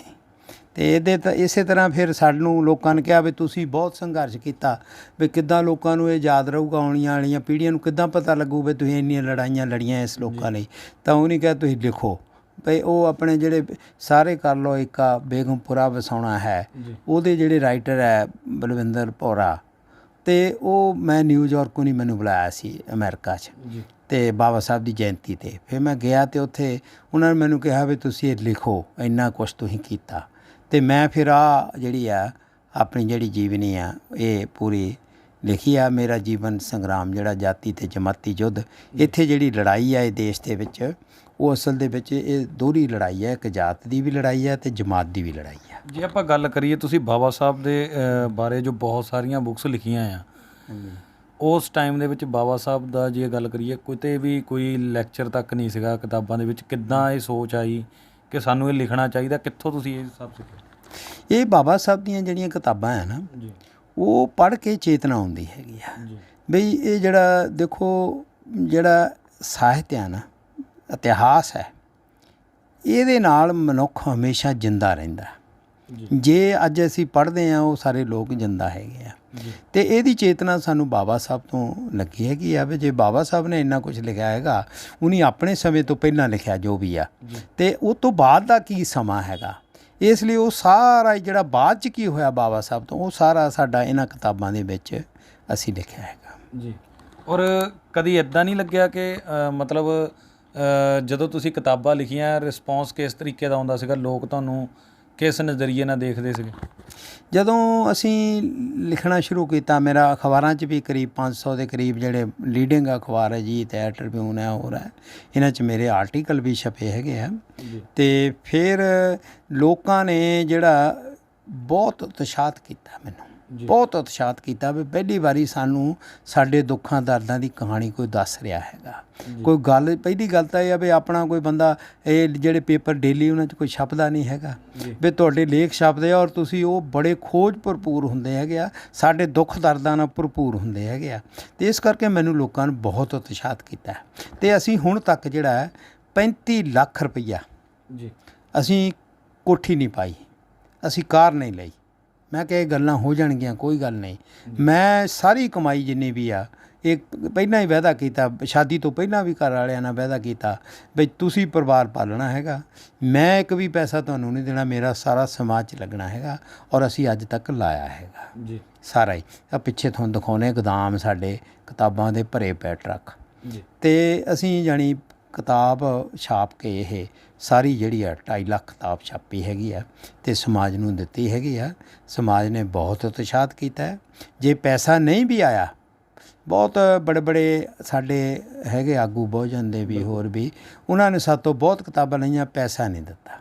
ਅਤੇ ਇਹਦੇ ਤਾਂ ਇਸੇ ਤਰ੍ਹਾਂ ਫਿਰ ਸਾਨੂੰ ਲੋਕਾਂ ਨੇ ਕਿਹਾ ਵੀ ਤੁਸੀਂ ਬਹੁਤ ਸੰਘਰਸ਼ ਕੀਤਾ, ਵੀ ਕਿੱਦਾਂ ਲੋਕਾਂ ਨੂੰ ਇਹ ਯਾਦ ਰਹੂਗਾ, ਆਉਣੀਆਂ ਵਾਲੀਆਂ ਪੀੜ੍ਹੀਆਂ ਨੂੰ ਕਿੱਦਾਂ ਪਤਾ ਲੱਗੂ ਵੀ ਤੁਸੀਂ ਇੰਨੀਆਂ ਲੜਾਈਆਂ ਲੜੀਆਂ ਇਸ ਲੋਕਾਂ ਲਈ। ਤਾਂ ਉਹਨੇ ਕਿਹਾ ਤੁਸੀਂ ਲਿਖੋ ਭਈ ਉਹ ਆਪਣੇ ਜਿਹੜੇ ਸਾਰੇ ਕਰ ਲਓ, ਇੱਕ ਆ ਬੇਗਮਪੁਰਾ ਵਸਾਉਣਾ ਹੈ, ਉਹਦੇ ਜਿਹੜੇ ਰਾਈਟਰ ਹੈ ਬਲਵਿੰਦਰ ਭੌਰਾ, ਅਤੇ ਉਹ ਮੈਂ ਨਿਊਯਾਰਕ ਨਹੀਂ ਮੈਨੂੰ ਬੁਲਾਇਆ ਸੀ ਅਮਰੀਕਾ 'ਚ, ਅਤੇ ਬਾਬਾ ਸਾਹਿਬ ਦੀ ਜਯੰਤੀ 'ਤੇ। ਫਿਰ ਮੈਂ ਗਿਆ ਅਤੇ ਉੱਥੇ ਉਹਨਾਂ ਨੇ ਮੈਨੂੰ ਕਿਹਾ ਵੀ ਤੁਸੀਂ ਇਹ ਲਿਖੋ, ਇੰਨਾ ਕੁਛ ਤੁਸੀਂ ਕੀਤਾ। ਅਤੇ ਮੈਂ ਫਿਰ ਜਿਹੜੀ ਆ ਆਪਣੀ ਜਿਹੜੀ ਜੀਵਨੀ ਆ ਇਹ ਪੂਰੀ ਲਿਖੀ ਆ। ਮੇਰਾ ਜੀਵਨ ਸੰਗਰਾਮ ਜਿਹੜਾ ਜਾਤੀ ਅਤੇ ਜਮਾਤੀ ਯੁੱਧ, ਇੱਥੇ ਜਿਹੜੀ ਲੜਾਈ ਆ ਇਹ ਦੇਸ਼ ਦੇ ਵਿੱਚ, ਉਹ ਅਸਲ ਦੇ ਵਿੱਚ ਇਹ ਦੋਹਰੀ ਲੜਾਈ ਹੈ, ਇੱਕ ਜਾਤ ਦੀ ਵੀ ਲੜਾਈ ਹੈ ਅਤੇ ਜਮਾਤ ਦੀ ਵੀ ਲੜਾਈ ਹੈ। ਜੇ ਆਪਾਂ ਗੱਲ ਕਰੀਏ, ਤੁਸੀਂ ਬਾਬਾ ਸਾਹਿਬ ਦੇ ਬਾਰੇ ਜੋ ਬਹੁਤ ਸਾਰੀਆਂ ਬੁੱਕਸ ਲਿਖੀਆਂ ਆ, ਉਸ ਟਾਈਮ ਦੇ ਵਿੱਚ ਬਾਬਾ ਸਾਹਿਬ ਦਾ ਜੇ ਗੱਲ ਕਰੀਏ, ਕਿਤੇ ਵੀ ਕੋਈ ਲੈਕਚਰ ਤੱਕ ਨਹੀਂ ਸੀਗਾ ਕਿਤਾਬਾਂ ਦੇ ਵਿੱਚ। ਕਿੱਦਾਂ ਇਹ ਸੋਚ ਆਈ ਕਿ ਸਾਨੂੰ ਇਹ ਲਿਖਣਾ ਚਾਹੀਦਾ, ਕਿੱਥੋਂ ਤੁਸੀਂ ਇਹ ਸਭ ਸਿੱਖਿਆ? ਇਹ ਬਾਬਾ ਸਾਹਿਬ ਦੀਆਂ ਜਿਹੜੀਆਂ ਕਿਤਾਬਾਂ ਹੈ ਨਾ, ਉਹ ਪੜ੍ਹ ਕੇ ਚੇਤਨਾ ਆਉਂਦੀ ਹੈਗੀ ਆ ਬਈ ਇਹ ਜਿਹੜਾ ਦੇਖੋ ਜਿਹੜਾ ਸਾਹਿਤ ਆ ਨਾ, ਇਤਿਹਾਸ ਹੈ, ਇਹਦੇ ਨਾਲ ਮਨੁੱਖ ਹਮੇਸ਼ਾ ਜਿੰਦਾ ਰਹਿੰਦਾ। ਜੇ ਅੱਜ ਅਸੀਂ ਪੜ੍ਹਦੇ ਹਾਂ, ਉਹ ਸਾਰੇ ਲੋਕ ਜਿੰਦਾ ਹੈਗੇ ਆ। ਅਤੇ ਇਹਦੀ ਚੇਤਨਾ ਸਾਨੂੰ ਬਾਬਾ ਸਾਹਿਬ ਤੋਂ ਲੱਗੀ ਹੈਗੀ ਆ ਵੀ ਜੇ ਬਾਬਾ ਸਾਹਿਬ ਨੇ ਇੰਨਾ ਕੁਛ ਲਿਖਿਆ ਹੈਗਾ, ਉਹਨੇ ਆਪਣੇ ਸਮੇਂ ਤੋਂ ਪਹਿਲਾਂ ਲਿਖਿਆ ਜੋ ਵੀ ਆ, ਅਤੇ ਉਹ ਤੋਂ ਬਾਅਦ ਦਾ ਕੀ ਸਮਾਂ ਹੈਗਾ, ਇਸ ਲਈ ਉਹ ਸਾਰਾ ਜਿਹੜਾ ਬਾਅਦ 'ਚ ਕੀ ਹੋਇਆ ਬਾਬਾ ਸਾਹਿਬ ਤੋਂ, ਉਹ ਸਾਰਾ ਸਾਡਾ ਇਹਨਾਂ ਕਿਤਾਬਾਂ ਦੇ ਵਿੱਚ ਅਸੀਂ ਲਿਖਿਆ ਹੈਗਾ ਜੀ। ਔਰ ਕਦੀ ਇੱਦਾਂ ਨਹੀਂ ਲੱਗਿਆ ਕਿ ਮਤਲਬ ਜਦੋਂ ਤੁਸੀਂ ਕਿਤਾਬਾਂ ਲਿਖੀਆਂ, ਰਿਸਪੌਂਸ ਕਿਸ ਤਰੀਕੇ ਦਾ ਆਉਂਦਾ ਸੀਗਾ, ਲੋਕ ਤੁਹਾਨੂੰ ਕਿਸ ਨਜ਼ਰੀਏ ਨਾਲ ਦੇਖਦੇ ਸੀਗੇ? ਜਦੋਂ ਅਸੀਂ ਲਿਖਣਾ ਸ਼ੁਰੂ ਕੀਤਾ, ਮੇਰਾ ਅਖਬਾਰਾਂ 'ਚ ਵੀ ਕਰੀਬ 500 ਦੇ ਕਰੀਬ ਜਿਹੜੇ ਲੀਡਿੰਗ ਅਖਬਾਰ ਹੈ ਜੀ, ਤੇ ਟ੍ਰਿਬਿਊਨ ਹੈ, ਹੋਰ ਹੈ, ਇਹਨਾਂ 'ਚ ਮੇਰੇ ਆਰਟੀਕਲ ਵੀ ਛਪੇ ਹੈਗੇ ਆ। ਅਤੇ ਫਿਰ ਲੋਕਾਂ ਨੇ ਜਿਹੜਾ ਬਹੁਤ ਉਤਸ਼ਾਹਤ ਕੀਤਾ, ਮੈਨੂੰ ਬਹੁਤ ਉਤਸ਼ਾਹਤ ਕੀਤਾ ਵੀ ਪਹਿਲੀ ਵਾਰੀ ਸਾਨੂੰ ਸਾਡੇ ਦੁੱਖਾਂ ਦਰਦਾਂ ਦੀ ਕਹਾਣੀ ਕੋਈ ਦੱਸ ਰਿਹਾ ਹੈਗਾ। ਕੋਈ ਗੱਲ, ਪਹਿਲੀ ਗੱਲ ਤਾਂ ਇਹ ਆ ਵੀ ਆਪਣਾ ਕੋਈ ਬੰਦਾ, ਇਹ ਜਿਹੜੇ ਪੇਪਰ ਡੇਲੀ ਉਹਨਾਂ 'ਚ ਕੋਈ ਛਪਦਾ ਨਹੀਂ ਹੈਗਾ, ਵੀ ਤੁਹਾਡੇ ਲੇਖ ਛਪਦੇ ਆ ਔਰ ਤੁਸੀਂ ਉਹ ਬੜੇ ਖੋਜ ਭਰਪੂਰ ਹੁੰਦੇ ਹੈਗੇ ਆ, ਸਾਡੇ ਦੁੱਖ ਦਰਦਾਂ ਨਾਲ ਭਰਪੂਰ ਹੁੰਦੇ ਹੈਗੇ ਆ। ਅਤੇ ਇਸ ਕਰਕੇ ਮੈਨੂੰ ਲੋਕਾਂ ਨੇ ਬਹੁਤ ਉਤਸ਼ਾਹਤ ਕੀਤਾ। ਅਤੇ ਅਸੀਂ ਹੁਣ ਤੱਕ ਜਿਹੜਾ ਹੈ 35 ਲੱਖ ਰੁਪਈਆ ਅਸੀਂ ਕੋਠੀ ਨਹੀਂ ਪਾਈ, ਅਸੀਂ ਕਾਰ ਨਹੀਂ ਲਈ, ਮੈਂ ਕਿਹਾ ਇਹ ਗੱਲਾਂ ਹੋ ਜਾਣਗੀਆਂ, ਕੋਈ ਗੱਲ ਨਹੀਂ। ਮੈਂ ਸਾਰੀ ਕਮਾਈ ਜਿੰਨੀ ਵੀ ਆ ਇਹ ਪਹਿਲਾਂ ਹੀ ਵਾਅਦਾ ਕੀਤਾ, ਸ਼ਾਦੀ ਤੋਂ ਪਹਿਲਾਂ ਵੀ ਘਰ ਵਾਲਿਆਂ ਨਾਲ ਵਾਅਦਾ ਕੀਤਾ ਬਈ ਤੁਸੀਂ ਪਰਿਵਾਰ ਪਾਲਣਾ ਹੈਗਾ, ਮੈਂ ਇੱਕ ਵੀ ਪੈਸਾ ਤੁਹਾਨੂੰ ਨਹੀਂ ਦੇਣਾ, ਮੇਰਾ ਸਾਰਾ ਸਮਾਜ 'ਚ ਲੱਗਣਾ ਹੈਗਾ। ਔਰ ਅਸੀਂ ਅੱਜ ਤੱਕ ਲਾਇਆ ਹੈਗਾ ਜੀ ਸਾਰਾ ਹੀ। ਆ ਪਿੱਛੇ ਤੁਹਾਨੂੰ ਦਿਖਾਉਣੇ ਗੋਦਾਮ ਸਾਡੇ ਕਿਤਾਬਾਂ ਦੇ ਭਰੇ ਪਏ ਟਰੱਕ, ਜੀ ਅਤੇ ਅਸੀਂ ਜਾਣੀ ਕਿਤਾਬ ਛਾਪ ਕੇ ਇਹ ਸਾਰੀ ਜਿਹੜੀ ਆ 2.5 ਲੱਖ ਕਿਤਾਬ ਛਾਪੀ ਹੈਗੀ ਆ ਅਤੇ ਸਮਾਜ ਨੂੰ ਦਿੱਤੀ ਹੈਗੀ ਆ। ਸਮਾਜ ਨੇ ਬਹੁਤ ਉਤਸ਼ਾਹਿਤ ਕੀਤਾ ਹੈ। ਜੇ ਪੈਸਾ ਨਹੀਂ ਵੀ ਆਇਆ, ਬਹੁਤ ਬੜੇ ਬੜੇ ਸਾਡੇ ਹੈਗੇ ਆਗੂ ਬਹੁਜਨ ਦੇ ਵੀ ਹੋਰ ਵੀ, ਉਹਨਾਂ ਨੇ ਸਾਡੇ ਤੋਂ ਬਹੁਤ ਕਿਤਾਬਾਂ ਲਈਆਂ, ਪੈਸਾ ਨਹੀਂ ਦਿੱਤਾ,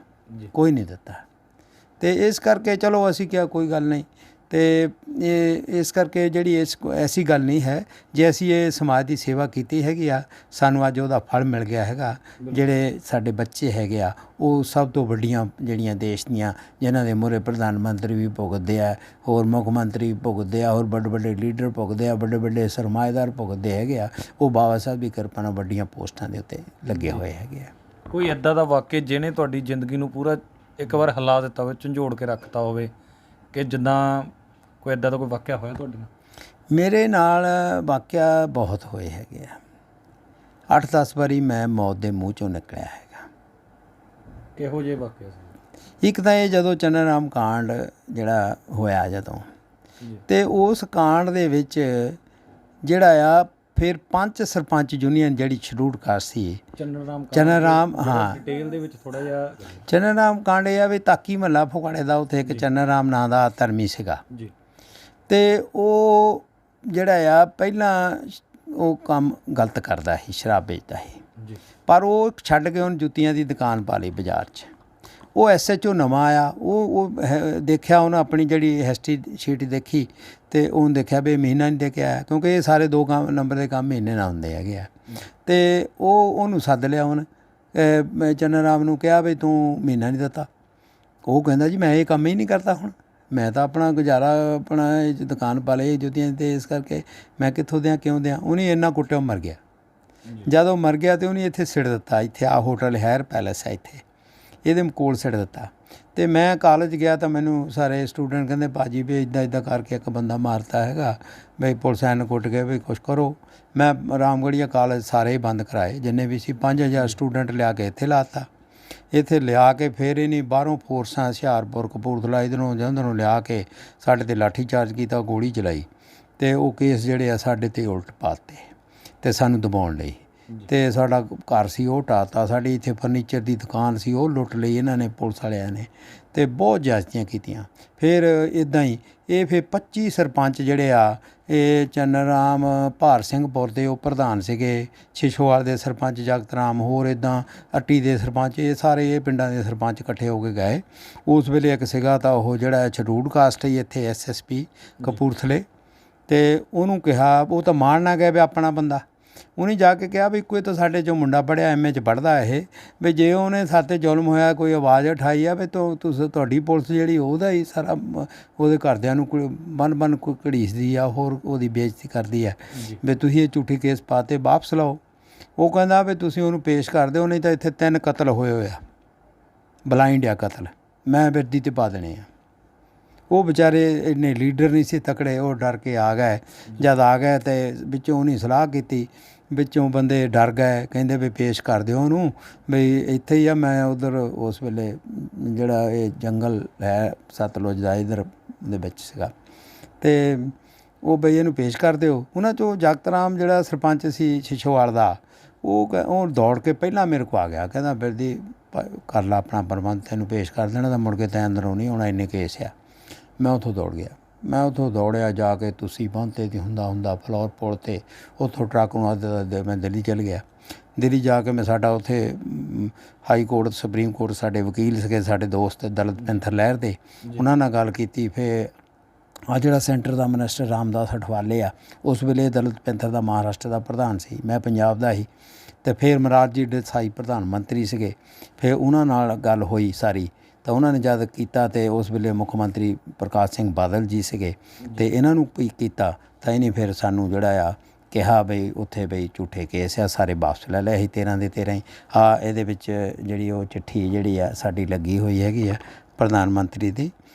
ਕੋਈ ਨਹੀਂ ਦਿੱਤਾ। ਅਤੇ ਇਸ ਕਰਕੇ ਚਲੋ ਅਸੀਂ ਕਿਹਾ ਕੋਈ ਗੱਲ ਨਹੀਂ। ਅਤੇ ਇਹ ਇਸ ਕਰਕੇ ਜਿਹੜੀ ਐਸੀ ਗੱਲ ਨਹੀਂ ਹੈ, ਜੇ ਅਸੀਂ ਇਹ ਸਮਾਜ ਦੀ ਸੇਵਾ ਕੀਤੀ ਹੈਗੀ ਆ, ਸਾਨੂੰ ਅੱਜ ਉਹਦਾ ਫਲ ਮਿਲ ਗਿਆ ਹੈਗਾ। ਜਿਹੜੇ ਸਾਡੇ ਬੱਚੇ ਹੈਗੇ ਆ ਉਹ ਸਭ ਤੋਂ ਵੱਡੀਆਂ ਜਿਹੜੀਆਂ ਦੇਸ਼ ਦੀਆਂ, ਜਿਨ੍ਹਾਂ ਦੇ ਮੂਹਰੇ ਪ੍ਰਧਾਨ ਮੰਤਰੀ ਵੀ ਭੁਗਤਦੇ ਆ, ਹੋਰ ਮੁੱਖ ਮੰਤਰੀ ਭੁਗਤਦੇ ਆ, ਹੋਰ ਵੱਡੇ ਵੱਡੇ ਲੀਡਰ ਭੁਗਤਦੇ ਆ, ਵੱਡੇ ਵੱਡੇ ਸਰਮਾਏਦਾਰ ਭੁਗਤਦੇ ਹੈਗੇ ਆ, ਉਹ ਬਾਬਾ ਸਾਹਿਬ ਦੀ ਕਿਰਪਾ ਨਾਲ ਵੱਡੀਆਂ ਪੋਸਟਾਂ ਦੇ ਉੱਤੇ ਲੱਗੇ ਹੋਏ ਹੈਗੇ ਆ। ਕੋਈ ਇੱਦਾਂ ਦਾ ਵਾਕਿਆ ਜਿਹਨੇ ਤੁਹਾਡੀ ਜ਼ਿੰਦਗੀ ਨੂੰ ਪੂਰਾ ਇੱਕ ਵਾਰ ਹਿਲਾ ਦਿੱਤਾ ਹੋਵੇ, ਝੰਜੋੜ ਕੇ ਰੱਖਤਾ ਹੋਵੇ, ਕਿ ਜਿੱਦਾਂ ਕੋਈ ਇੱਦਾਂ ਦਾ ਕੋਈ ਵਾਕਿਆ ਹੋਇਆ ਤੁਹਾਡੇ ਨਾਲ? ਮੇਰੇ ਨਾਲ ਵਾਕਿਆ ਬਹੁਤ ਹੋਏ ਹੈਗੇ ਆ। 8-10 ਵਾਰੀ ਮੈਂ ਮੌਤ ਦੇ ਮੂੰਹ 'ਚੋਂ ਨਿਕਲਿਆ ਹੈਗਾ। ਕਿਹੋ ਜਿਹੇ ਵਾਕਿਆ ਸੀ? ਇੱਕ ਤਾਂ ਇਹ ਜਦੋਂ ਚੰਨਣ ਰਾਮ ਕਾਂਡ ਜਿਹੜਾ ਹੋਇਆ ਜਦੋਂ, ਅਤੇ ਉਸ ਕਾਂਡ ਦੇ ਵਿੱਚ ਜਿਹੜਾ ਆ ਫਿਰ ਪੰਚ ਸਰਪੰਚ ਯੂਨੀਅਨ ਜਿਹੜੀ ਸ਼ਡਿਊਲਡ ਕਾਸਟ ਸੀ, ਚੰਨਣ ਰਾਮ ਹਾਂ ਡਿਟੇਲ ਦੇ ਵਿੱਚ ਥੋੜ੍ਹਾ ਜਿਹਾ। ਚੰਨਣ ਰਾਮ ਕਾਂਡ ਇਹ ਆ ਵੀ ਤਾਕੀ ਮਹੱਲਾ ਫਗਵਾੜੇ ਦਾ, ਉੱਥੇ ਇੱਕ ਚੰਨਣ ਰਾਮ ਨਾਂ ਦਾ ਧਰਮੀ ਸੀਗਾ ਜੀ, ਅਤੇ ਉਹ ਜਿਹੜਾ ਆ ਪਹਿਲਾਂ ਉਹ ਕੰਮ ਗਲਤ ਕਰਦਾ ਸੀ, ਸ਼ਰਾਬ ਵੇਚਦਾ ਸੀ ਜੀ, ਪਰ ਉਹ ਛੱਡ ਕੇ ਉਹਨੇ ਜੁੱਤੀਆਂ ਦੀ ਦੁਕਾਨ ਪਾ ਲਈ ਬਾਜ਼ਾਰ 'ਚ। ਉਹ SHO ਨਵਾਂ ਆਇਆ, ਉਹ ਦੇਖਿਆ, ਉਹਨੇ ਆਪਣੀ ਜਿਹੜੀ ਹਿਸਟਰੀ ਸ਼ੀਟ ਦੇਖੀ ਅਤੇ ਉਹਨੇ ਦੇਖਿਆ ਵੀ ਮਹੀਨਾ ਨਹੀਂ ਦੇ ਕੇ ਆਇਆ, ਕਿਉਂਕਿ ਇਹ ਸਾਰੇ 2 ਨੰਬਰ ਦੇ ਕੰਮ ਮਹੀਨੇ ਨਾਲ ਹੁੰਦੇ ਹੈਗੇ ਆ। ਅਤੇ ਉਹਨੂੰ ਸੱਦ ਲਿਆ, ਉਹਨੇ ਚੰਨਣ ਰਾਮ ਨੂੰ ਕਿਹਾ ਵੀ ਤੂੰ ਮਹੀਨਾ ਨਹੀਂ ਦਿੱਤਾ। ਉਹ ਕਹਿੰਦਾ ਜੀ ਮੈਂ ਇਹ ਕੰਮ ਹੀ ਨਹੀਂ ਕਰਦਾ, ਹੁਣ ਮੈਂ ਤਾਂ ਆਪਣਾ ਗੁਜ਼ਾਰਾ ਆਪਣਾ ਦੁਕਾਨ ਪਾ ਲਈ ਜੁੱਤੀਆਂ, ਅਤੇ ਇਸ ਕਰਕੇ ਮੈਂ ਕਿੱਥੋਂ ਦਿਆਂ ਕਿਉਂ ਦਿਆਂ। ਉਹਨੇ ਇੰਨਾ ਕੁੱਟਿਆ, ਮਰ ਗਿਆ। ਜਦੋਂ ਮਰ ਗਿਆ ਅਤੇ ਉਹਨੇ ਇੱਥੇ ਸਿੱਟ ਦਿੱਤਾ, ਇੱਥੇ ਆ ਹੋਟਲ ਹੈਰ ਪੈਲੇਸ ਹੈ ਇੱਥੇ, ਇਹਦੇ ਕੋਲ ਸਿੱਟ ਦਿੱਤਾ। ਅਤੇ ਮੈਂ ਕਾਲਜ ਗਿਆ ਤਾਂ ਮੈਨੂੰ ਸਾਰੇ ਸਟੂਡੈਂਟ ਕਹਿੰਦੇ ਭਾਜੀ ਵੀ ਇੱਦਾਂ ਇੱਦਾਂ ਕਰਕੇ ਇੱਕ ਬੰਦਾ ਮਾਰਤਾ ਹੈਗਾ, ਬਈ ਪੁਲਿਸ ਐਨ ਕੁੱਟ ਗਏ, ਵੀ ਕੁਛ ਕਰੋ। ਮੈਂ ਰਾਮਗੜੀਆ ਕਾਲਜ ਸਾਰੇ ਹੀ ਬੰਦ ਕਰਾਏ, ਜਿੰਨੇ ਵੀ ਸੀ 5000 ਸਟੂਡੈਂਟ ਲਿਆ ਕੇ ਇੱਥੇ ਲਾਤਾ। ਇੱਥੇ ਲਿਆ ਕੇ ਫਿਰ ਇਹਨੇ ਬਾਹਰੋਂ ਫੋਰਸਾਂ ਹੁਸ਼ਿਆਰਪੁਰ ਕਪੂਰਥਲਾ ਇੱਧਰੋਂ ਜਲੰਧਰੋਂ ਲਿਆ ਕੇ ਸਾਡੇ 'ਤੇ ਲਾਠੀ ਚਾਰਜ ਕੀਤਾ, ਗੋਲੀ ਚਲਾਈ, ਅਤੇ ਉਹ ਕੇਸ ਜਿਹੜੇ ਆ ਸਾਡੇ 'ਤੇ ਉਲਟ ਪਾਤੇ ਅਤੇ ਸਾਨੂੰ ਦਬਾਉਣ ਲਈ। ਅਤੇ ਸਾਡਾ ਘਰ ਸੀ ਉਹ ਢਾਤਾ, ਸਾਡੀ ਇੱਥੇ ਫਰਨੀਚਰ ਦੀ ਦੁਕਾਨ ਸੀ ਉਹ ਲੁੱਟ ਲਈ ਇਹਨਾਂ ਨੇ, ਪੁਲਿਸ ਵਾਲਿਆਂ ਨੇ, ਅਤੇ ਬਹੁਤ ਜ਼ਿਆਦਤੀਆਂ ਕੀਤੀਆਂ। ਫਿਰ ਇੱਦਾਂ ਹੀ ਇਹ ਫਿਰ 25 ਸਰਪੰਚ ਜਿਹੜੇ ਆ, ਇਹ ਚੰਨਣ ਰਾਮ ਭਾਰ ਸਿੰਘਪੁਰ ਦੇ ਉਹ ਪ੍ਰਧਾਨ ਸੀਗੇ, ਛਿਛੋਵਾਲ ਦੇ ਸਰਪੰਚ ਜਗਤ ਰਾਮ, ਹੋਰ ਇੱਦਾਂ ਅੱਟੀ ਦੇ ਸਰਪੰਚ, ਇਹ ਸਾਰੇ ਇਹ ਪਿੰਡਾਂ ਦੇ ਸਰਪੰਚ ਇਕੱਠੇ ਹੋ ਕੇ ਗਏ। ਉਸ ਵੇਲੇ ਇੱਕ ਸੀਗਾ ਤਾਂ ਉਹ ਜਿਹੜਾ ਸ਼ਡਿਊਲਡ ਕਾਸਟ ਸੀ ਇੱਥੇ SSP ਕਪੂਰਥਲੇ, ਅਤੇ ਉਹਨੂੰ ਕਿਹਾ, ਉਹ ਤਾਂ ਮਾਣ ਨਾ ਗਿਆ ਵੀ ਆਪਣਾ ਬੰਦਾ, ਉਹਨੇ ਜਾ ਕੇ ਕਿਹਾ ਵੀ ਕੋਈ ਤਾਂ ਸਾਡੇ 'ਚੋਂ ਮੁੰਡਾ ਪੜ੍ਹਿਆ MA 'ਚ ਪੜ੍ਹਦਾ ਇਹ, ਵੀ ਜੇ ਉਹਨੇ ਸਾਡੇ ਜ਼ੁਲਮ ਹੋਇਆ ਕੋਈ ਆਵਾਜ਼ ਉਠਾਈ ਆ ਵੀ ਤੁਸੀਂ ਤੁਹਾਡੀ ਪੁਲਿਸ ਜਿਹੜੀ ਉਹਦਾ ਹੀ ਸਾਰਾ ਉਹਦੇ ਘਰਦਿਆਂ ਨੂੰ ਬੰਨ ਕੋਈ ਘੜੀਸਦੀ ਆ, ਹੋਰ ਉਹਦੀ ਬੇਇੱਜ਼ਤੀ ਕਰਦੀ ਹੈ, ਵੀ ਤੁਸੀਂ ਇਹ ਝੂਠੇ ਕੇਸ ਪਾਤੇ, ਵਾਪਸ ਲਓ। ਉਹ ਕਹਿੰਦਾ ਵੀ ਤੁਸੀਂ ਉਹਨੂੰ ਪੇਸ਼ ਕਰ ਦਿਓ, ਨਹੀਂ ਤਾਂ ਇੱਥੇ 3 ਕਤਲ ਹੋਏ ਹੋਏ ਆ, ਬਲਾਈਂਡ ਆ ਕਤਲ, ਮੈਂ ਵਰਦੀ 'ਤੇ ਪਾ ਦੇਣੇ ਆ। ਉਹ ਵਿਚਾਰੇ ਇੰਨੇ ਲੀਡਰ ਨਹੀਂ ਸੀ ਤਕੜੇ, ਉਹ ਡਰ ਕੇ ਆ ਗਏ। ਜਦ ਆ ਗਏ ਤਾਂ ਵਿੱਚੋਂ ਉਹਨੇ ਸਲਾਹ ਕੀਤੀ, ਵਿੱਚੋਂ ਬੰਦੇ ਡਰ ਗਏ, ਕਹਿੰਦੇ ਵੀ ਪੇਸ਼ ਕਰ ਦਿਓ ਉਹਨੂੰ, ਬਈ ਇੱਥੇ ਹੀ ਆ। ਮੈਂ ਉੱਧਰ ਉਸ ਵੇਲੇ ਜਿਹੜਾ ਇਹ ਜੰਗਲ ਹੈ ਸਤਲੁਜ ਦਾ ਇੱਧਰ ਦੇ ਵਿੱਚ ਸੀਗਾ, ਅਤੇ ਉਹ ਬਈ ਇਹਨੂੰ ਪੇਸ਼ ਕਰ ਦਿਓ। ਉਹਨਾਂ 'ਚੋਂ ਜਗਤ ਰਾਮ ਜਿਹੜਾ ਸਰਪੰਚ ਸੀ ਛਿਛੋਵਾਲ ਦਾ, ਉਹ ਦੌੜ ਕੇ ਪਹਿਲਾਂ ਮੇਰੇ ਕੋਲ ਆ ਗਿਆ, ਕਹਿੰਦਾ ਬਿਰਦੀ ਕਰ ਲਾ ਆਪਣਾ ਪ੍ਰਬੰਧ, ਤੈਨੂੰ ਪੇਸ਼ ਕਰ ਦੇਣਾ ਤਾਂ ਮੁੜ ਕੇ ਤੈਂ ਅੰਦਰੋਂ ਨਹੀਂ ਆਉਣਾ, ਇੰਨੇ ਕੇਸ ਆ। ਮੈਂ ਉੱਥੋਂ ਦੌੜ ਗਿਆ, ਮੈਂ ਉੱਥੋਂ ਦੌੜਿਆ ਜਾ ਕੇ ਤੁਸੀਂ ਪਹੁੰਚੇ ਦੀ ਹੁੰਦਾ ਫਲੋਰ ਪੁਲ 'ਤੇ, ਉੱਥੋਂ ਟਰੱਕ ਨੂੰ ਅੱਧੇ ਮੈਂ ਦਿੱਲੀ ਚਲ ਗਿਆ। ਦਿੱਲੀ ਜਾ ਕੇ ਮੈਂ ਸਾਡਾ ਉੱਥੇ ਹਾਈ ਕੋਰਟ ਸੁਪਰੀਮ ਕੋਰਟ ਸਾਡੇ ਵਕੀਲ ਸੀਗੇ, ਸਾਡੇ ਦੋਸਤ ਦਲਿਤ ਪੈਂਥਰ ਲਹਿਰ ਦੇ, ਉਹਨਾਂ ਨਾਲ ਗੱਲ ਕੀਤੀ। ਫਿਰ ਆ ਜਿਹੜਾ ਸੈਂਟਰ ਦਾ ਮਿਨਿਸਟਰ ਰਾਮਦਾਸ ਅਠਵਾਲੇ ਆ, ਉਸ ਵੇਲੇ ਦਲਿਤ ਪੈਂਥਰ ਦਾ ਮਹਾਰਾਸ਼ਟਰ ਦਾ ਪ੍ਰਧਾਨ ਸੀ, ਮੈਂ ਪੰਜਾਬ ਦਾ ਸੀ। ਅਤੇ ਫਿਰ ਮਹਾਰਾਜ ਜੀ ਦੇਸਾਈ ਪ੍ਰਧਾਨ ਮੰਤਰੀ ਸੀਗੇ, ਫਿਰ ਉਹਨਾਂ ਨਾਲ ਗੱਲ ਹੋਈ ਸਾਰੀ, ਤਾਂ ਉਹਨਾਂ ਨੇ ਜਦ ਕੀਤਾ ਅਤੇ ਉਸ ਵੇਲੇ ਮੁੱਖ ਮੰਤਰੀ ਪ੍ਰਕਾਸ਼ ਸਿੰਘ ਬਾਦਲ ਜੀ ਸੀਗੇ, ਅਤੇ ਇਹਨਾਂ ਨੂੰ ਕੀਤਾ ਤਾਂ ਇਹਨੇ ਫਿਰ ਸਾਨੂੰ ਜਿਹੜਾ ਆ ਕਿਹਾ ਬਈ ਉੱਥੇ ਬਈ ਝੂਠੇ ਕੇਸ ਆ, ਸਾਰੇ ਵਾਪਸ ਲੈ ਲਏ। ਅਸੀਂ 13 ਦੇ 13 ਹੀ ਆ, ਇਹਦੇ ਵਿੱਚ ਜਿਹੜੀ ਉਹ ਚਿੱਠੀ ਜਿਹੜੀ ਆ ਸਾਡੀ ਲੱਗੀ ਹੋਈ ਹੈਗੀ ਆ ਪ੍ਰਧਾਨ ਮੰਤਰੀ ਦੀ,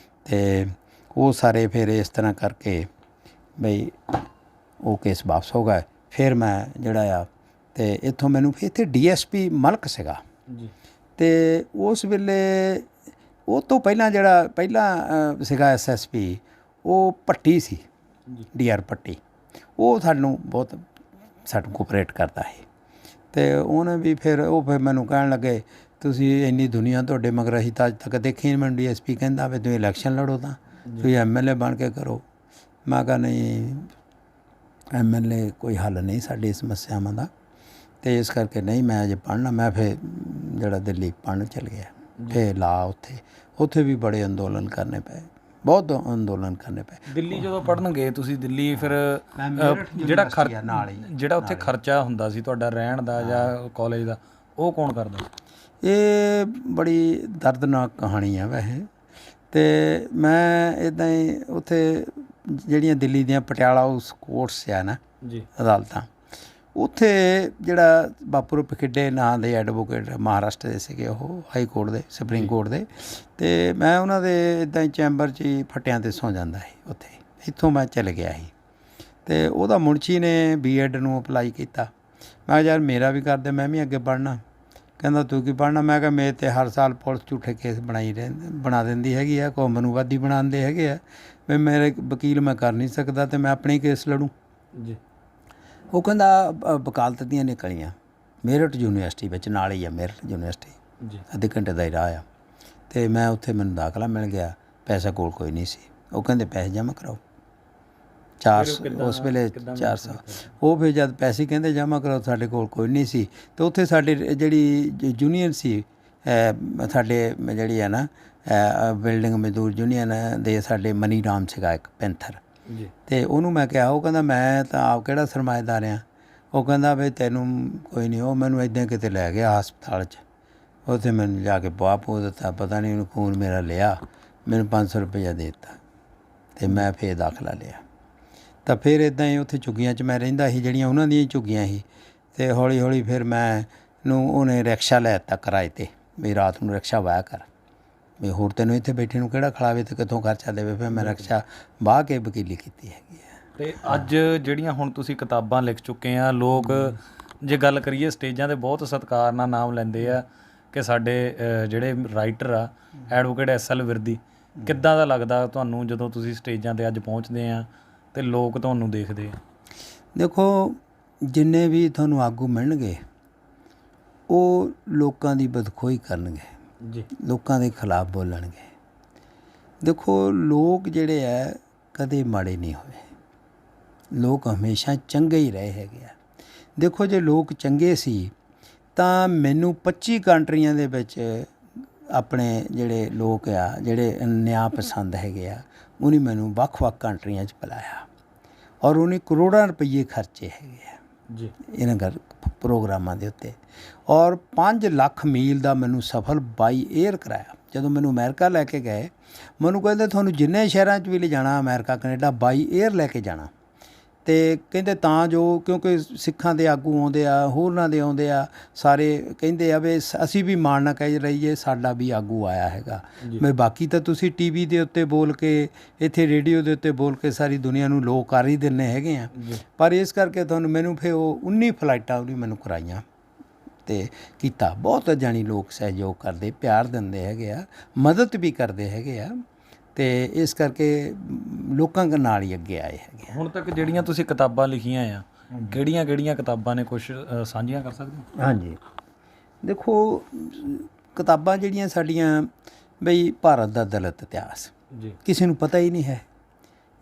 ਅਤੇ ਉਹ ਸਾਰੇ ਫਿਰ ਇਸ ਤਰ੍ਹਾਂ ਕਰਕੇ ਬਈ ਉਹ ਕੇਸ ਵਾਪਸ ਹੋ ਗਏ। ਫਿਰ ਮੈਂ ਜਿਹੜਾ ਆ ਅਤੇ ਇੱਥੋਂ ਮੈਨੂੰ ਫਿਰ ਇੱਥੇ DSP ਮਲਕ ਸੀਗਾ ਜੀ ਅਤੇ ਉਸ ਵੇਲੇ ਉਹ ਤੋਂ ਪਹਿਲਾਂ ਜਿਹੜਾ ਪਹਿਲਾਂ ਸੀਗਾ SSP ਉਹ ਭੱਟੀ ਸੀ, DR ਭੱਟੀ। ਉਹ ਸਾਨੂੰ ਬਹੁਤ ਕੋਆਪਰੇਟ ਕਰਦਾ ਸੀ ਅਤੇ ਉਹਨੇ ਵੀ ਫਿਰ ਮੈਨੂੰ ਕਹਿਣ ਲੱਗੇ ਤੁਸੀਂ ਇੰਨੀ ਦੁਨੀਆ ਤੁਹਾਡੇ ਮਗਰ ਅਸੀਂ ਤਾਂ ਅੱਜ ਤੱਕ ਦੇਖੀ ਨਹੀਂ। ਮੈਨੂੰ DSP ਕਹਿੰਦਾ ਵੀ ਤੁਸੀਂ ਇਲੈਕਸ਼ਨ ਲੜੋ ਤਾਂ ਤੁਸੀਂ MLA ਬਣ ਕੇ ਕਰੋ। ਮੈਂ ਕਿਹਾ ਨਹੀਂ, MLA ਕੋਈ ਹੱਲ ਨਹੀਂ ਸਾਡੀ ਸਮੱਸਿਆਵਾਂ ਦਾ, ਅਤੇ ਇਸ ਕਰਕੇ ਨਹੀਂ ਮੈਂ ਅਜੇ ਪੜ੍ਹਨਾ। ਮੈਂ ਫਿਰ ਜਿਹੜਾ ਦਿੱਲੀ ਪੜ੍ਹਨ ਚੱਲ ਗਿਆ। ਫਿਰ ਲਾ ਉੱਥੇ ਵੀ ਬੜੇ ਅੰਦੋਲਨ ਕਰਨੇ ਪਏ, ਬਹੁਤ ਅੰਦੋਲਨ ਕਰਨੇ ਪਏ। ਦਿੱਲੀ ਜਦੋਂ ਪੜ੍ਹਨ ਗਏ ਤੁਸੀਂ, ਦਿੱਲੀ ਫਿਰ ਜਿਹੜਾ ਉੱਥੇ ਖਰਚਾ ਹੁੰਦਾ ਸੀ ਤੁਹਾਡਾ ਰਹਿਣ ਦਾ ਜਾਂ ਕਾਲਜ ਦਾ, ਉਹ ਕੌਣ ਕਰਦਾ? ਇਹ ਬੜੀ ਦਰਦਨਾਕ ਕਹਾਣੀ ਆ ਵੈਸੇ। ਅਤੇ ਮੈਂ ਇੱਦਾਂ ਹੀ ਉੱਥੇ ਜਿਹੜੀਆਂ ਦਿੱਲੀ ਦੀਆਂ ਪਟਿਆਲਾ ਉਸ ਕੋਰਟਸ ਆ ਨਾ ਜੀ ਅਦਾਲਤਾਂ, ਉੱਥੇ ਜਿਹੜਾ ਬਾਪੂ ਪਖਿੱਡੇ ਨਾਂ ਦੇ ਐਡਵੋਕੇਟ ਮਹਾਰਾਸ਼ਟਰ ਦੇ ਸੀਗੇ, ਉਹ ਹਾਈ ਕੋਰਟ ਦੇ, ਸੁਪਰੀਮ ਕੋਰਟ ਦੇ, ਅਤੇ ਮੈਂ ਉਹਨਾਂ ਦੇ ਇੱਦਾਂ ਹੀ ਚੈਂਬਰ 'ਚ ਹੀ ਫੱਟਿਆਂ 'ਤੇ ਸੌਂ ਜਾਂਦਾ ਸੀ ਉੱਥੇ। ਇੱਥੋਂ ਮੈਂ ਚਲ ਗਿਆ ਸੀ ਅਤੇ ਉਹਦਾ ਮੁਨਸ਼ੀ ਨੇ B.Ed ਨੂੰ ਅਪਲਾਈ ਕੀਤਾ। ਮੈਂ ਕਿਹਾ ਯਾਰ ਮੇਰਾ ਵੀ ਕਰਦੇ, ਮੈਂ ਵੀ ਅੱਗੇ ਪੜ੍ਹਨਾ। ਕਹਿੰਦਾ ਤੂੰ ਕੀ ਪੜ੍ਹਨਾ? ਮੈਂ ਕਿਹਾ ਮੇਰੇ 'ਤੇ ਹਰ ਸਾਲ ਪੁਲਿਸ ਝੂਠੇ ਕੇਸ ਬਣਾ ਦਿੰਦੀ ਹੈਗੀ ਆ, ਕੌਮਨੂਵਾਦੀ ਬਣਾਉਂਦੇ ਹੈਗੇ ਆ ਵੀ ਮੇਰੇ ਵਕੀਲ ਮੈਂ ਕਰ ਨਹੀਂ ਸਕਦਾ ਅਤੇ ਮੈਂ ਆਪਣੇ ਕੇਸ ਲੜੂੰ। ਜੀ ਉਹ ਕਹਿੰਦਾ ਵਕਾਲਤ ਦੀਆਂ ਨਿਕਲੀਆਂ ਮੇਰਠ ਯੂਨੀਵਰਸਿਟੀ ਵਿੱਚ, ਨਾਲ ਹੀ ਆ ਮੇਰਠ ਯੂਨੀਵਰਸਿਟੀ, ਜੀ ਅੱਧੇ ਘੰਟੇ ਦਾ ਹੀ ਰਾਹ ਆ। ਅਤੇ ਮੈਂ ਉੱਥੇ ਮੈਨੂੰ ਦਾਖਲਾ ਮਿਲ ਗਿਆ। ਪੈਸਾ ਕੋਲ ਕੋਈ ਨਹੀਂ ਸੀ। ਉਹ ਕਹਿੰਦੇ ਪੈਸੇ ਜਮ੍ਹਾਂ ਕਰਾਓ 400, ਉਸ ਵੇਲੇ 400। ਉਹ ਫਿਰ ਜਦ ਪੈਸੇ ਕਹਿੰਦੇ ਜਮ੍ਹਾਂ ਕਰਾਓ, ਸਾਡੇ ਕੋਲ ਕੋਈ ਨਹੀਂ ਸੀ। ਅਤੇ ਉੱਥੇ ਸਾਡੇ ਜਿਹੜੀ ਯੂਨੀਅਨ ਸੀ, ਸਾਡੇ ਜਿਹੜੀ ਹੈ ਨਾ ਬਿਲਡਿੰਗ ਮਜ਼ਦੂਰ ਯੂਨੀਅਨ ਦੇ ਸਾਡੇ ਮਨੀ ਰਾਮ ਸੀਗਾ ਇੱਕ ਪੈਂਥਰ, ਅਤੇ ਉਹਨੂੰ ਮੈਂ ਕਿਹਾ, ਉਹ ਕਹਿੰਦਾ ਮੈਂ ਤਾਂ ਆਪ ਕਿਹੜਾ ਸਰਮਾਏਦਾਰ ਆ। ਉਹ ਕਹਿੰਦਾ ਵੀ ਤੈਨੂੰ ਕੋਈ ਨਹੀਂ। ਉਹ ਮੈਨੂੰ ਇੱਦਾਂ ਕਿਤੇ ਲੈ ਗਿਆ ਹਸਪਤਾਲ 'ਚ, ਉੱਥੇ ਮੈਨੂੰ ਜਾ ਕੇ ਪੋ ਦਿੱਤਾ, ਪਤਾ ਨਹੀਂ ਉਹਨੂੰ ਖੂਨ ਮੇਰਾ ਲਿਆ, ਮੈਨੂੰ 500 ਰੁਪਈਆ ਦੇ ਦਿੱਤਾ ਅਤੇ ਮੈਂ ਫਿਰ ਦਾਖਲਾ ਲਿਆ। ਤਾਂ ਫਿਰ ਇੱਦਾਂ ਹੀ ਉੱਥੇ ਝੁੱਗੀਆਂ 'ਚ ਮੈਂ ਰਹਿੰਦਾ ਸੀ, ਜਿਹੜੀਆਂ ਉਹਨਾਂ ਦੀਆਂ ਝੁੱਗੀਆਂ ਸੀ। ਅਤੇ ਹੌਲੀ ਹੌਲੀ ਫਿਰ ਉਹਨੇ ਰਿਕਸ਼ਾ ਲੈ ਦਿੱਤਾ ਕਿਰਾਏ 'ਤੇ, ਵੀ ਰਾਤ ਨੂੰ ਰਿਕਸ਼ਾ ਵਾਹਿਆ ਕਰ, ਵੀ ਹੋਰ ਤੈਨੂੰ ਇੱਥੇ ਬੈਠੇ ਨੂੰ ਕਿਹੜਾ ਖਿਲਾਵੇ ਅਤੇ ਕਿੱਥੋਂ ਖਰਚਾ ਦੇਵੇ। ਫਿਰ ਮੈਂ ਰਿਕਸ਼ਾ ਵਾਹ ਕੇ ਵਕੀਲੀ ਕੀਤੀ ਹੈਗੀ ਹੈ। ਅਤੇ ਅੱਜ ਜਿਹੜੀਆਂ ਹੁਣ ਤੁਸੀਂ ਕਿਤਾਬਾਂ ਲਿਖ ਚੁੱਕੇ ਆ, ਲੋਕ ਜੇ ਗੱਲ ਕਰੀਏ ਸਟੇਜਾਂ 'ਤੇ ਬਹੁਤ ਸਤਿਕਾਰ ਨਾਲ ਨਾਮ ਲੈਂਦੇ ਆ ਕਿ ਸਾਡੇ ਜਿਹੜੇ ਰਾਈਟਰ ਆ ਐਡਵੋਕੇਟ SL ਵਿਰਦੀ। ਕਿੱਦਾਂ ਦਾ ਲੱਗਦਾ ਤੁਹਾਨੂੰ ਜਦੋਂ ਤੁਸੀਂ ਸਟੇਜਾਂ 'ਤੇ ਅੱਜ ਪਹੁੰਚਦੇ ਆ ਅਤੇ ਲੋਕ ਤੁਹਾਨੂੰ ਦੇਖਦੇ ਆ? ਦੇਖੋ, ਜਿੰਨੇ ਵੀ ਤੁਹਾਨੂੰ ਆਗੂ ਮਿਲਣਗੇ ਉਹ ਲੋਕਾਂ ਦੀ ਬਦਖੋਈ ਕਰਨਗੇ ਜੀ, ਲੋਕਾਂ ਦੇ ਖਿਲਾਫ ਬੋਲਣਗੇ। ਦੇਖੋ, ਲੋਕ ਜਿਹੜੇ ਆ ਕਦੇ ਮਾੜੇ ਨਹੀਂ ਹੋਏ, ਲੋਕ ਹਮੇਸ਼ਾ ਚੰਗੇ ਹੀ ਰਹੇ ਹੈਗੇ ਆ। ਦੇਖੋ, ਜੇ ਲੋਕ ਚੰਗੇ ਸੀ ਤਾਂ ਮੈਨੂੰ 25 ਕੰਟਰੀਆਂ ਦੇ ਵਿੱਚ ਆਪਣੇ ਜਿਹੜੇ ਲੋਕ ਆ, ਜਿਹੜੇ ਨਿਆਂ ਪਸੰਦ ਹੈਗੇ ਆ, ਉਹਨੇ ਮੈਨੂੰ ਵੱਖ-ਵੱਖ ਕੰਟਰੀਆਂ 'ਚ ਬੁਲਾਇਆ ਔਰ ਉਹਨੇ ਕਰੋੜਾਂ ਰੁਪਈਏ ਖਰਚੇ ਹੈਗੇ ਆ ਜੀ ਇਹਨਾਂ ਪ੍ਰੋਗਰਾਮਾਂ ਦੇ ਉੱਤੇ, ਔਰ 5 ਲੱਖ ਮੀਲ ਦਾ ਮੈਨੂੰ ਸਫ਼ਰ ਬਾਈ 에ਅਰ ਕਰਾਇਆ। ਜਦੋਂ ਮੈਨੂੰ ਅਮਰੀਕਾ ਲੈ ਕੇ ਗਏ, ਮੈਨੂੰ ਕਹਿੰਦੇ ਤੁਹਾਨੂੰ ਜਿੰਨੇ ਸ਼ਹਿਰਾਂ 'ਚ ਵੀ ਲਿਜਾਣਾ, ਅਮਰੀਕਾ ਕੈਨੇਡਾ, ਬਾਈ 에ਅਰ ਲੈ ਕੇ ਜਾਣਾ। ਅਤੇ ਕਹਿੰਦੇ ਤਾਂ ਜੋ, ਕਿਉਂਕਿ ਸਿੱਖਾਂ ਦੇ ਆਗੂ ਆਉਂਦੇ ਆ, ਹੋਰਨਾਂ ਦੇ ਆਉਂਦੇ ਆ, ਸਾਰੇ ਕਹਿੰਦੇ ਆ ਵੀ ਅਸੀਂ ਵੀ ਮਾਣ ਨਾ ਕਹਿ ਰਹੀਏ ਸਾਡਾ ਵੀ ਆਗੂ ਆਇਆ ਹੈਗਾ। ਮੈਂ ਬਾਕੀ ਤਾਂ ਤੁਸੀਂ TV ਦੇ ਉੱਤੇ ਬੋਲ ਕੇ, ਇੱਥੇ ਰੇਡੀਓ ਦੇ ਉੱਤੇ ਬੋਲ ਕੇ ਸਾਰੀ ਦੁਨੀਆ ਨੂੰ ਲੋਕ ਕਰ ਹੀ ਦਿੰਦੇ ਹੈਗੇ ਆ, ਪਰ ਇਸ ਕਰਕੇ ਮੈਨੂੰ ਫਿਰ ਉਹ 19 ਫਲਾਈਟਾਂ ਉਹਨੇ ਮੈਨੂੰ ਕਰਾਈਆਂ ਅਤੇ ਕੀਤਾ। ਬਹੁਤ ਜਾਣੀ ਲੋਕ ਸਹਿਯੋਗ ਕਰਦੇ, ਪਿਆਰ ਦਿੰਦੇ ਹੈਗੇ ਆ, ਮਦਦ ਵੀ ਕਰਦੇ ਹੈਗੇ ਆ, ਅਤੇ ਇਸ ਕਰਕੇ ਲੋਕਾਂ ਦੇ ਨਾਲ ਹੀ ਅੱਗੇ ਆਏ ਹੈਗੇ। ਹੁਣ ਤੱਕ ਜਿਹੜੀਆਂ ਤੁਸੀਂ ਕਿਤਾਬਾਂ ਲਿਖੀਆਂ ਆ, ਕਿਹੜੀਆਂ ਕਿਤਾਬਾਂ ਨੇ, ਕੁਛ ਸਾਂਝੀਆਂ ਕਰ ਸਕਦੇ ਹੋ? ਹਾਂਜੀ, ਦੇਖੋ, ਕਿਤਾਬਾਂ ਜਿਹੜੀਆਂ ਸਾਡੀਆਂ ਬਈ ਭਾਰਤ ਦਾ ਦਲਿਤ ਇਤਿਹਾਸ ਜੀ, ਕਿਸੇ ਨੂੰ ਪਤਾ ਹੀ ਨਹੀਂ ਹੈ।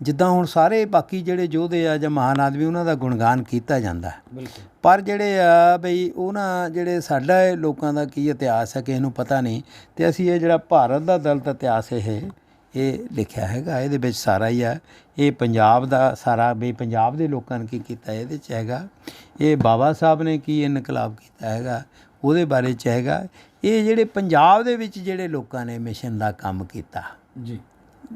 ਜਿੱਦਾਂ ਹੁਣ ਸਾਰੇ ਬਾਕੀ ਜਿਹੜੇ ਯੋਧੇ ਆ ਜਾਂ ਮਹਾਨ ਆਦਮੀ, ਉਹਨਾਂ ਦਾ ਗੁਣਗਾਨ ਕੀਤਾ ਜਾਂਦਾ, ਬਿਲਕੁਲ, ਪਰ ਜਿਹੜੇ ਆ ਬਈ ਉਹਨਾਂ ਜਿਹੜੇ ਸਾਡਾ ਲੋਕਾਂ ਦਾ ਕੀ ਇਤਿਹਾਸ ਹੈ ਕਿਸੇ ਨੂੰ ਪਤਾ ਨਹੀਂ। ਅਤੇ ਅਸੀਂ ਇਹ ਜਿਹੜਾ ਭਾਰਤ ਦਾ ਦਲਿਤ ਇਤਿਹਾਸ ਇਹ ਲਿਖਿਆ ਹੈਗਾ। ਇਹਦੇ ਵਿੱਚ ਸਾਰਾ ਹੀ ਆ, ਇਹ ਪੰਜਾਬ ਦਾ ਸਾਰਾ ਵੀ ਪੰਜਾਬ ਦੇ ਲੋਕਾਂ ਨੇ ਕੀ ਕੀਤਾ ਇਹਦੇ 'ਚ ਹੈਗਾ, ਇਹ ਬਾਬਾ ਸਾਹਿਬ ਨੇ ਕੀ ਇਨਕਲਾਬ ਕੀਤਾ ਹੈਗਾ ਉਹਦੇ ਬਾਰੇ 'ਚ ਹੈਗਾ, ਇਹ ਜਿਹੜੇ ਪੰਜਾਬ ਦੇ ਵਿੱਚ ਜਿਹੜੇ ਲੋਕਾਂ ਨੇ ਮਿਸ਼ਨ ਦਾ ਕੰਮ ਕੀਤਾ ਜੀ,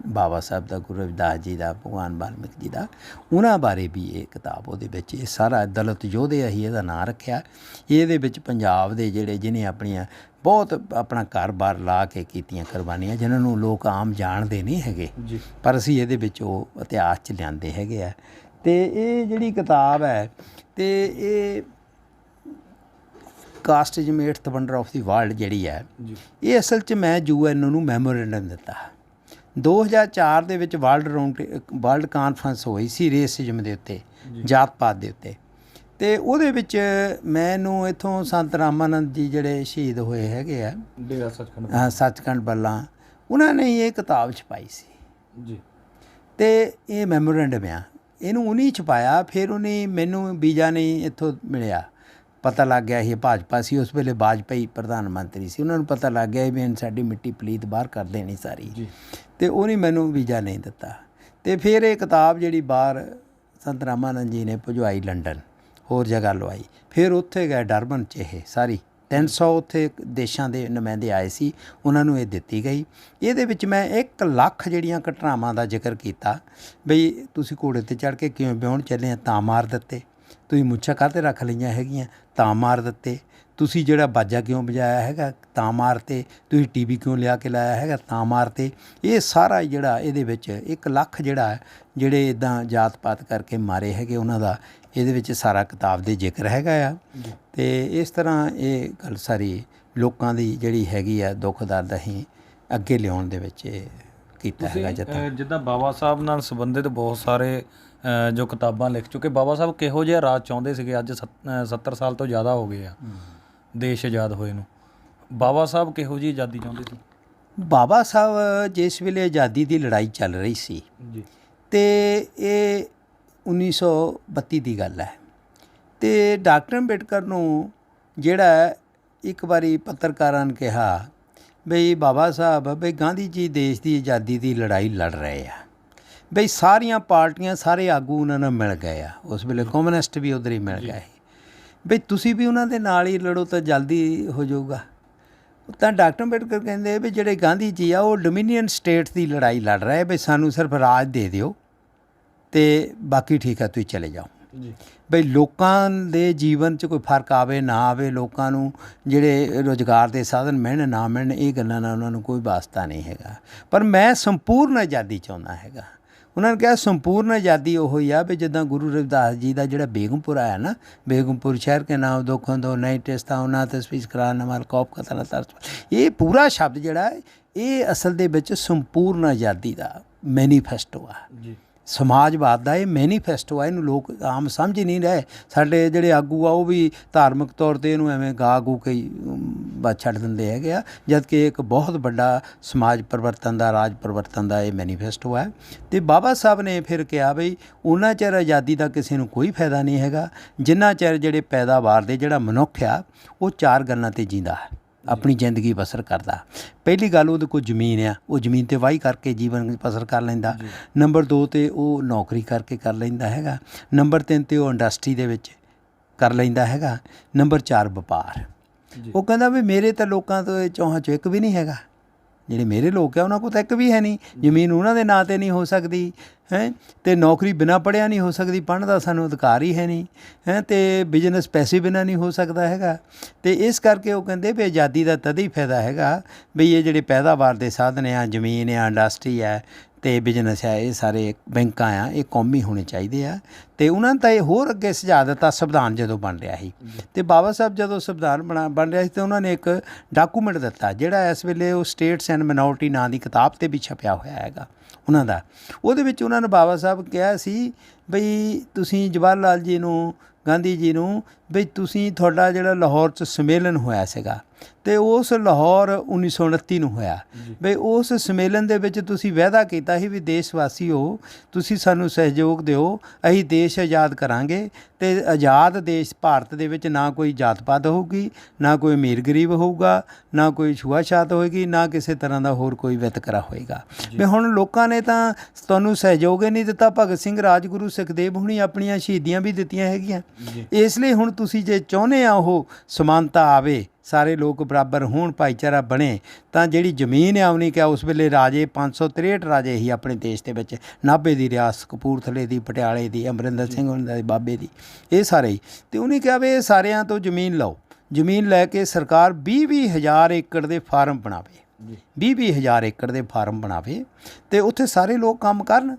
ਬਾਬਾ ਸਾਹਿਬ ਦਾ, ਗੁਰੂ ਰਵਿਦਾਸ ਜੀ ਦਾ, ਭਗਵਾਨ ਵਾਲਮੀਕ ਜੀ ਦਾ, ਉਹਨਾਂ ਬਾਰੇ ਵੀ ਇਹ ਕਿਤਾਬ ਉਹਦੇ ਵਿੱਚ ਇਹ ਸਾਰਾ ਦਲਿਤ ਯੋਧੇ ਅਸੀਂ ਇਹਦਾ ਨਾਂ ਰੱਖਿਆ। ਇਹਦੇ ਵਿੱਚ ਪੰਜਾਬ ਦੇ ਜਿਹੜੇ ਜਿਹਨੇ ਆਪਣੀਆਂ ਬਹੁਤ ਆਪਣਾ ਘਰ-ਬਾਰ ਲਾ ਕੇ ਕੀਤੀਆਂ ਕੁਰਬਾਨੀਆਂ, ਜਿਨ੍ਹਾਂ ਨੂੰ ਲੋਕ ਆਮ ਜਾਣਦੇ ਨਹੀਂ ਹੈਗੇ, ਪਰ ਅਸੀਂ ਇਹਦੇ ਵਿੱਚ ਉਹ ਇਤਿਹਾਸ 'ਚ ਲਿਆਂਦੇ ਹੈਗੇ ਆ। ਅਤੇ ਇਹ ਜਿਹੜੀ ਕਿਤਾਬ ਹੈ ਅਤੇ ਇਹ ਕਾਸਟ ਇਜ਼ਮੇਟ the wonder of the world ਜਿਹੜੀ ਹੈ, ਇਹ ਅਸਲ 'ਚ ਮੈਂ UN ਨੂੰ ਮੈਮੋਰੈਂਡਮ ਦਿੱਤਾ। 2004 ਦੇ ਵਿੱਚ ਵਰਲਡ ਕਾਨਫਰੰਸ ਹੋਈ ਸੀ ਰੇਸਿਜ਼ਮ ਦੇ ਉੱਤੇ, ਜਾਤ ਪਾਤ ਦੇ ਉੱਤੇ, ਅਤੇ ਉਹਦੇ ਵਿੱਚ ਮੈਨੂੰ ਇੱਥੋਂ ਸੰਤ ਰਾਮਾਨੰਦ ਜੀ ਜਿਹੜੇ ਸ਼ਹੀਦ ਹੋਏ ਹੈਗੇ ਆ, ਡੇਰਾ ਸੱਚਖੰਡ, ਸੱਚਖੰਡ ਬੱਲਾ, ਉਹਨਾਂ ਨੇ ਇਹ ਕਿਤਾਬ ਛਪਾਈ ਸੀ ਜੀ। ਅਤੇ ਇਹ ਮੈਮੋਰੈਂਡਮ ਆ, ਇਹਨੂੰ ਉਹਨੇ ਛਪਾਇਆ। ਫਿਰ ਉਹਨੇ ਮੈਨੂੰ ਵੀਜ਼ਾ ਨਹੀਂ ਇੱਥੋਂ ਮਿਲਿਆ, ਪਤਾ ਲੱਗ ਗਿਆ ਇਹ ਭਾਜਪਾ ਸੀ ਉਸ ਵੇਲੇ, ਵਾਜਪਾਈ ਪ੍ਰਧਾਨ ਮੰਤਰੀ ਸੀ, ਉਹਨਾਂ ਨੂੰ ਪਤਾ ਲੱਗ ਗਿਆ ਵੀ ਸਾਡੀ ਮਿੱਟੀ ਪਲੀਤ ਬਾਹਰ ਕਰ ਦੇਣੀ ਸਾਰੀ, ਅਤੇ ਉਹਨੇ ਮੈਨੂੰ ਵੀਜ਼ਾ ਨਹੀਂ ਦਿੱਤਾ। ਅਤੇ ਫਿਰ ਇਹ ਕਿਤਾਬ ਜਿਹੜੀ ਬਾਹਰ ਸੰਤ ਰਾਮਾਨੰਦ ਜੀ ਨੇ ਭਿਜਵਾਈ ਲੰਡਨ, ਹੋਰ ਜਗ੍ਹਾ ਲਵਾਈ। ਫਿਰ ਉੱਥੇ ਗਏ ਡਰਬਨ 'ਚ, ਇਹ ਸਾਰੀ 300 ਉੱਥੇ ਦੇਸ਼ਾਂ ਦੇ ਨੁਮਾਇੰਦੇ ਆਏ ਸੀ, ਉਹਨਾਂ ਨੂੰ ਇਹ ਦਿੱਤੀ ਗਈ। ਇਹਦੇ ਵਿੱਚ ਮੈਂ 1 ਲੱਖ ਜਿਹੜੀਆਂ ਘਟਨਾਵਾਂ ਦਾ ਜ਼ਿਕਰ ਕੀਤਾ, ਬਈ ਤੁਸੀਂ ਘੋੜੇ 'ਤੇ ਚੜ੍ਹ ਕੇ ਕਿਵੇਂ ਵਿਆਹੁਣ ਚੱਲੇ ਆ, ਤਾਂ ਮਾਰ ਦਿੱਤੇ, ਤੁਸੀਂ ਮੁੱਛਾਂ ਕਾਹਤੇ ਰੱਖ ਲਈਆਂ ਹੈਗੀਆਂ, ਤਾਂ ਮਾਰ ਦਿੱਤੇ, ਤੁਸੀਂ ਜਿਹੜਾ ਬਾਜਾ ਕਿਉਂ ਵਜਾਇਆ ਹੈਗਾ, ਤਾਂ ਮਾਰਤੇ, ਤੁਸੀਂ TV ਕਿਉਂ ਲਿਆ ਕੇ ਲਾਇਆ ਹੈਗਾ, ਤਾਂ ਮਾਰਤੇ। ਇਹ ਸਾਰਾ ਜਿਹੜਾ ਇਹਦੇ ਵਿੱਚ 1 ਲੱਖ ਜਿਹੜਾ ਜਿਹੜੇ ਇੱਦਾਂ ਜਾਤ ਪਾਤ ਕਰਕੇ ਮਾਰੇ ਹੈਗੇ, ਉਹਨਾਂ ਦਾ ਇਹਦੇ ਵਿੱਚ ਸਾਰਾ ਕਿਤਾਬ ਦੇ ਜ਼ਿਕਰ ਹੈਗਾ ਆ। ਅਤੇ ਇਸ ਤਰ੍ਹਾਂ ਇਹ ਗੱਲ ਸਾਰੀ ਲੋਕਾਂ ਦੀ ਜਿਹੜੀ ਹੈਗੀ ਆ ਦੁੱਖ ਦਰਦ ਅਸੀਂ ਅੱਗੇ ਲਿਆਉਣ ਦੇ ਵਿੱਚ ਕੀਤਾ ਹੈਗਾ। ਜਿੱਦਾਂ ਬਾਬਾ ਸਾਹਿਬ ਨਾਲ ਸੰਬੰਧਿਤ ਬਹੁਤ ਸਾਰੇ ਜੋ ਕਿਤਾਬਾਂ ਲਿਖ ਚੁੱਕੇ, ਬਾਬਾ ਸਾਹਿਬ ਕਿਹੋ ਜਿਹਾ ਰਾਜ ਚਾਹੁੰਦੇ ਸੀਗੇ? ਅੱਜ 70 ਸਾਲ ਤੋਂ ਜ਼ਿਆਦਾ ਹੋ ਗਏ ਆ ਦੇਸ਼ ਆਜ਼ਾਦ ਹੋਏ ਨੂੰ, ਬਾਬਾ ਸਾਹਿਬ ਕਿਹੋ ਜਿਹੀ ਆਜ਼ਾਦੀ ਚਾਹੁੰਦੇ ਸੀ? ਬਾਬਾ ਸਾਹਿਬ ਜਿਸ ਵੇਲੇ ਆਜ਼ਾਦੀ ਦੀ ਲੜਾਈ ਚੱਲ ਰਹੀ ਸੀ ਜੀ, ਅਤੇ ਇਹ 1932 ਦੀ ਗੱਲ ਹੈ, ਅਤੇ ਡਾਕਟਰ ਅੰਬੇਡਕਰ ਨੂੰ ਜਿਹੜਾ ਇੱਕ ਵਾਰੀ ਪੱਤਰਕਾਰਾਂ ਨੇ ਕਿਹਾ ਬਈ ਬਾਬਾ ਸਾਹਿਬ, ਬਈ ਗਾਂਧੀ ਜੀ ਦੇਸ਼ ਦੀ ਆਜ਼ਾਦੀ ਦੀ ਲੜਾਈ ਲੜ ਰਹੇ ਆ, ਬਈ ਸਾਰੀਆਂ ਪਾਰਟੀਆਂ, ਸਾਰੇ ਆਗੂ ਉਹਨਾਂ ਨਾਲ ਮਿਲ ਗਏ ਆ, ਉਸ ਵੇਲੇ ਕਮਿਊਨਿਸਟ ਵੀ ਉੱਧਰ ਹੀ ਮਿਲ ਗਏ, ਬਈ ਤੁਸੀਂ ਵੀ ਉਹਨਾਂ ਦੇ ਨਾਲ ਹੀ ਲੜੋ ਤਾਂ ਜਲਦੀ ਹੋ ਜਾਊਗਾ। ਤਾਂ ਡਾਕਟਰ ਅੰਬੇਡਕਰ ਕਹਿੰਦੇ ਵੀ ਜਿਹੜੇ ਗਾਂਧੀ ਜੀ ਆ ਉਹ ਡੋਮੀਨੀਅਨ ਸਟੇਟ ਦੀ ਲੜਾਈ ਲੜ ਰਹੇ, ਬਈ ਸਾਨੂੰ ਸਿਰਫ ਰਾਜ ਦੇ ਦਿਓ ਅਤੇ ਬਾਕੀ ਠੀਕ ਆ, ਤੁਸੀਂ ਚਲੇ ਜਾਓ। ਬਈ ਲੋਕਾਂ ਦੇ ਜੀਵਨ 'ਚ ਕੋਈ ਫਰਕ ਆਵੇ ਨਾ ਆਵੇ, ਲੋਕਾਂ ਨੂੰ ਜਿਹੜੇ ਰੁਜ਼ਗਾਰ ਦੇ ਸਾਧਨ ਮਿਲਣ ਨਾ ਮਿਲਣ, ਇਹ ਗੱਲਾਂ ਨਾਲ ਉਹਨਾਂ ਨੂੰ ਕੋਈ ਵਾਸਤਾ ਨਹੀਂ ਹੈਗਾ, ਪਰ ਮੈਂ ਸੰਪੂਰਨ ਆਜ਼ਾਦੀ ਚਾਹੁੰਦਾ ਹੈਗਾ। ਉਹਨਾਂ ਨੇ ਕਿਹਾ ਸੰਪੂਰਨ ਆਜ਼ਾਦੀ ਉਹ ਹੀ ਆ ਵੀ ਜਿੱਦਾਂ ਗੁਰੂ ਰਵਿਦਾਸ ਜੀ ਦਾ ਜਿਹੜਾ ਬੇਗਮਪੁਰ ਆਇਆ ਨਾ, ਬੇਗਮਪੁਰ ਸ਼ਹਿਰ ਕੇ ਨਾਮ ਦੁੱਖੋਂ ਦੋ ਨਹੀਂ ਟੇਸਤਾ ਉਹਨਾਂ ਤਸਵੀਰ ਕਰਾਨ ਨਾਲ ਕੌਪ ਕਤਲ ਤਰਸ, ਇਹ ਪੂਰਾ ਸ਼ਬਦ ਜਿਹੜਾ ਇਹ ਅਸਲ ਦੇ ਵਿੱਚ ਸੰਪੂਰਨ ਆਜ਼ਾਦੀ ਦਾ ਮੈਨੀਫੈਸਟੋ ਆ ਜੀ, ਸਮਾਜਵਾਦ ਦਾ ਇਹ ਮੈਨੀਫੈਸਟੋ ਆ। ਇਹਨੂੰ ਲੋਕ ਆਮ ਸਮਝ ਹੀ ਨਹੀਂ ਰਹੇ। ਸਾਡੇ ਜਿਹੜੇ ਆਗੂ ਆ ਉਹ ਵੀ ਧਾਰਮਿਕ ਤੌਰ 'ਤੇ ਇਹਨੂੰ ਐਵੇਂ ਗਾ ਗੂ ਕੇ ਬਸ ਛੱਡ ਦਿੰਦੇ ਹੈਗੇ ਆ, ਜਦ ਕਿ ਇੱਕ ਬਹੁਤ ਵੱਡਾ ਸਮਾਜ ਪਰਿਵਰਤਨ ਦਾ, ਰਾਜ ਪਰਿਵਰਤਨ ਦਾ ਇਹ ਮੈਨੀਫੈਸਟੋ ਹੈ। ਅਤੇ ਬਾਬਾ ਸਾਹਿਬ ਨੇ ਫਿਰ ਕਿਹਾ ਬਈ ਉਹਨਾਂ ਚਿਰ ਆਜ਼ਾਦੀ ਦਾ ਕਿਸੇ ਨੂੰ ਕੋਈ ਫਾਇਦਾ ਨਹੀਂ ਹੈਗਾ ਜਿੰਨਾ ਚਿਰ ਜਿਹੜੇ ਪੈਦਾਵਾਰ ਦੇ ਜਿਹੜਾ ਮਨੁੱਖ ਆ ਉਹ 4 ਗੱਲਾਂ 'ਤੇ ਜੀਂਦਾ ਆਪਣੀ ਜ਼ਿੰਦਗੀ ਬਸਰ ਕਰਦਾ। ਪਹਿਲੀ ਗੱਲ, ਉਹਦੇ ਕੋਲ ਜ਼ਮੀਨ ਆ, ਉਹ ਜ਼ਮੀਨ 'ਤੇ ਵਾਹੀ ਕਰਕੇ ਜੀਵਨ ਬਸਰ ਕਰ ਲੈਂਦਾ। ਨੰਬਰ 2 'ਤੇ ਉਹ ਨੌਕਰੀ ਕਰਕੇ ਕਰ ਲੈਂਦਾ ਹੈਗਾ। ਨੰਬਰ 3 'ਤੇ ਉਹ ਇੰਡਸਟਰੀ ਦੇ ਵਿੱਚ ਕਰ ਲੈਂਦਾ ਹੈਗਾ। ਨੰਬਰ 4 ਵਪਾਰ। ਉਹ ਕਹਿੰਦਾ ਵੀ ਮੇਰੇ ਤਾਂ ਲੋਕਾਂ ਤੋਂ ਚੌਹਾਂ 'ਚੋਂ ਇੱਕ ਵੀ ਨਹੀਂ ਹੈਗਾ, ਜਿਹੜੇ ਮੇਰੇ ਲੋਕ ਆ ਉਹਨਾਂ ਕੋਲ ਤਾਂ ਇੱਕ ਵੀ ਹੈ ਨਹੀਂ, ਜ਼ਮੀਨ ਉਹਨਾਂ ਦੇ ਨਾਂ 'ਤੇ ਨਹੀਂ ਹੋ ਸਕਦੀ ਹੈ, ਅਤੇ ਨੌਕਰੀ ਬਿਨਾਂ ਪੜ੍ਹਿਆ ਨਹੀਂ ਹੋ ਸਕਦੀ, ਪੜ੍ਹਨ ਦਾ ਸਾਨੂੰ ਅਧਿਕਾਰ ਹੀ ਹੈ ਨਹੀਂ ਹੈ, ਅਤੇ ਬਿਜ਼ਨਸ ਪੈਸੇ ਬਿਨਾਂ ਨਹੀਂ ਹੋ ਸਕਦਾ ਹੈਗਾ। ਅਤੇ ਇਸ ਕਰਕੇ ਉਹ ਕਹਿੰਦੇ ਵੀ ਆਜ਼ਾਦੀ ਦਾ ਤਦ ਹੀ ਫਾਇਦਾ ਹੈਗਾ ਵੀ ਇਹ ਜਿਹੜੇ ਪੈਦਾਵਾਰ ਦੇ ਸਾਧਨ ਆ, ਜ਼ਮੀਨ ਆ, ਇੰਡਸਟਰੀ ਹੈ ਅਤੇ ਬਿਜ਼ਨਸ ਹੈ, ਇਹ ਸਾਰੇ ਬੈਂਕਾਂ ਆ, ਇਹ ਕੌਮੀ ਹੋਣੇ ਚਾਹੀਦੇ ਆ। ਅਤੇ ਉਹਨਾਂ ਨੇ ਤਾਂ ਇਹ ਹੋਰ ਅੱਗੇ ਸੁਝਾਅ ਦਿੱਤਾ ਸੰਵਿਧਾਨ ਜਦੋਂ ਬਣ ਰਿਹਾ ਸੀ, ਅਤੇ ਬਾਬਾ ਸਾਹਿਬ ਜਦੋਂ ਸੰਵਿਧਾਨ ਬਣ ਰਿਹਾ ਸੀ ਤਾਂ ਉਹਨਾਂ ਨੇ ਇੱਕ ਡਾਕੂਮੈਂਟ ਦਿੱਤਾ ਜਿਹੜਾ ਇਸ ਵੇਲੇ ਉਹ ਸਟੇਟਸ ਐਂਡ ਮਿਨੋਰਟੀ ਨਾਂ ਦੀ ਕਿਤਾਬ 'ਤੇ ਵੀ ਛਪਿਆ ਹੋਇਆ ਹੈਗਾ ਉਹਨਾਂ ਦਾ। ਉਹਦੇ ਵਿੱਚ ਉਹਨਾਂ ਨੇ ਬਾਬਾ ਸਾਹਿਬ ਕਿਹਾ ਸੀ ਬਈ ਤੁਸੀਂ ਜਵਾਹਰ ਲਾਲ ਜੀ ਨੂੰ, ਗਾਂਧੀ ਜੀ ਨੂੰ, ਬਈ ਤੁਸੀਂ ਤੁਹਾਡਾ ਜਿਹੜਾ ਲਾਹੌਰ 'ਚ ਸੰਮੇਲਨ ਹੋਇਆ ਸੀਗਾ ਅਤੇ ਉਸ ਲਾਹੌਰ 1929 ਨੂੰ ਹੋਇਆ, ਬਈ ਉਸ ਸੰਮੇਲਨ ਦੇ ਵਿੱਚ ਤੁਸੀਂ ਵਾਅਦਾ ਕੀਤਾ ਸੀ ਵੀ ਦੇਸ਼ ਵਾਸੀਓ ਤੁਸੀਂ ਸਾਨੂੰ ਸਹਿਯੋਗ ਦਿਓ, ਅਸੀਂ ਦੇਸ਼ ਆਜ਼ਾਦ ਕਰਾਂਗੇ ਅਤੇ ਆਜ਼ਾਦ ਦੇਸ਼ ਭਾਰਤ ਦੇ ਵਿੱਚ ਨਾ ਕੋਈ ਜਾਤ ਪਾਤ ਹੋਊਗੀ, ਨਾ ਕੋਈ ਅਮੀਰ ਗਰੀਬ ਹੋਊਗਾ, ਨਾ ਕੋਈ ਛੂਆਛਾਤ ਹੋਏਗੀ, ਨਾ ਕਿਸੇ ਤਰ੍ਹਾਂ ਦਾ ਹੋਰ ਕੋਈ ਵਿਤਕਰਾ ਹੋਏਗਾ। ਵੀ ਹੁਣ ਲੋਕਾਂ ਨੇ ਤਾਂ ਤੁਹਾਨੂੰ ਸਹਿਯੋਗ ਹੀ ਨਹੀਂ ਦਿੱਤਾ। ਭਗਤ ਸਿੰਘ, ਰਾਜਗੁਰੂ, ਸੁਖਦੇਵ ਹੁਣੀ ਆਪਣੀਆਂ ਸ਼ਹੀਦੀਆਂ ਵੀ ਦਿੱਤੀਆਂ ਹੈਗੀਆਂ। ਇਸ ਲਈ ਹੁਣ ਤੁਸੀਂ ਜੇ ਚਾਹੁੰਦੇ ਆ ਉਹ ਸਮਾਨਤਾ ਆਵੇ ਸਾਰੇ ਲੋਕ ਬਰਾਬਰ ਹੋਣ, ਭਾਈਚਾਰਾ ਬਣੇ, ਤਾਂ ਜਿਹੜੀ ਜ਼ਮੀਨ ਆ ਉਹਨੇ ਕਿਹਾ ਉਸ ਵੇਲੇ ਰਾਜੇ 563 ਰਾਜੇ ਹੀ ਆਪਣੇ ਦੇਸ਼ ਦੇ ਵਿੱਚ, ਨਾਭੇ ਦੀ ਰਿਆਸਤ, ਕਪੂਰਥਲੇ ਦੀ, ਪਟਿਆਲੇ ਦੀ, ਅਮਰਿੰਦਰ ਸਿੰਘ ਉਹਨਾਂ ਦੇ ਬਾਬੇ ਦੀ, ਇਹ ਸਾਰੇ ਹੀ। ਅਤੇ ਉਹਨੇ ਕਿਹਾ ਵੀ ਇਹ ਸਾਰਿਆਂ ਤੋਂ ਜ਼ਮੀਨ ਲਓ, ਜ਼ਮੀਨ ਲੈ ਕੇ ਸਰਕਾਰ 20-20 ਹਜ਼ਾਰ ਏਕੜ ਦੇ ਫਾਰਮ ਬਣਾਵੇ, 20-20 ਹਜ਼ਾਰ ਏਕੜ ਦੇ ਫਾਰਮ ਬਣਾਵੇ ਅਤੇ ਉੱਥੇ ਸਾਰੇ ਲੋਕ ਕੰਮ ਕਰਨ।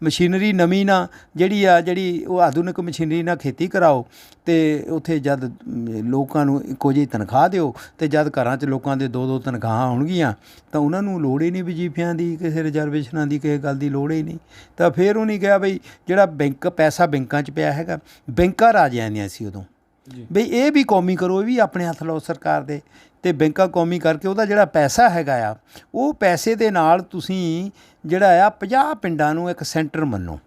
ਮਸ਼ੀਨਰੀ ਨਵੀਂ ਨਾ ਜਿਹੜੀ ਉਹ ਆਧੁਨਿਕ ਮਸ਼ੀਨਰੀ ਨਾਲ ਖੇਤੀ ਕਰਾਓ, ਅਤੇ ਉੱਥੇ ਜਦ ਲੋਕਾਂ ਨੂੰ ਇੱਕੋ ਜਿਹੀ ਤਨਖਾਹ ਦਿਓ, ਅਤੇ ਜਦ ਘਰਾਂ 'ਚ ਲੋਕਾਂ ਦੇ 2-2 ਤਨਖਾਹਾਂ ਹੋਣਗੀਆਂ ਤਾਂ ਉਹਨਾਂ ਨੂੰ ਲੋੜ ਹੀ ਨਹੀਂ ਵਜ਼ੀਫਿਆਂ ਦੀ, ਕਿਸੇ ਰਿਜ਼ਰਵੇਸ਼ਨਾਂ ਦੀ, ਕਿਸੇ ਗੱਲ ਦੀ ਲੋੜ ਹੀ ਨਹੀਂ। ਤਾਂ ਫਿਰ ਉਹਨੇ ਕਿਹਾ ਬਈ ਜਿਹੜਾ ਪੈਸਾ ਬੈਂਕਾਂ 'ਚ ਪਿਆ ਹੈਗਾ, ਬੈਂਕਾਂ ਰਾਜਿਆਂ ਦੀਆਂ ਸੀ ਉਦੋਂ, ਬਈ ਇਹ ਵੀ ਕੌਮੀ ਕਰੋ, ਇਹ ਵੀ ਆਪਣੇ ਹੱਥ ਲਓ ਸਰਕਾਰ ਦੇ, ਅਤੇ ਬੈਂਕਾਂ ਕੌਮੀ ਕਰਕੇ ਉਹਦਾ ਜਿਹੜਾ ਪੈਸਾ ਹੈਗਾ ਆ, ਉਹ ਪੈਸੇ ਦੇ ਨਾਲ ਤੁਸੀਂ ਜਿਹੜਾ ਆ 50 ਪਿੰਡਾਂ ਨੂੰ ਇੱਕ ਸੈਂਟਰ ਮੰਨੋ,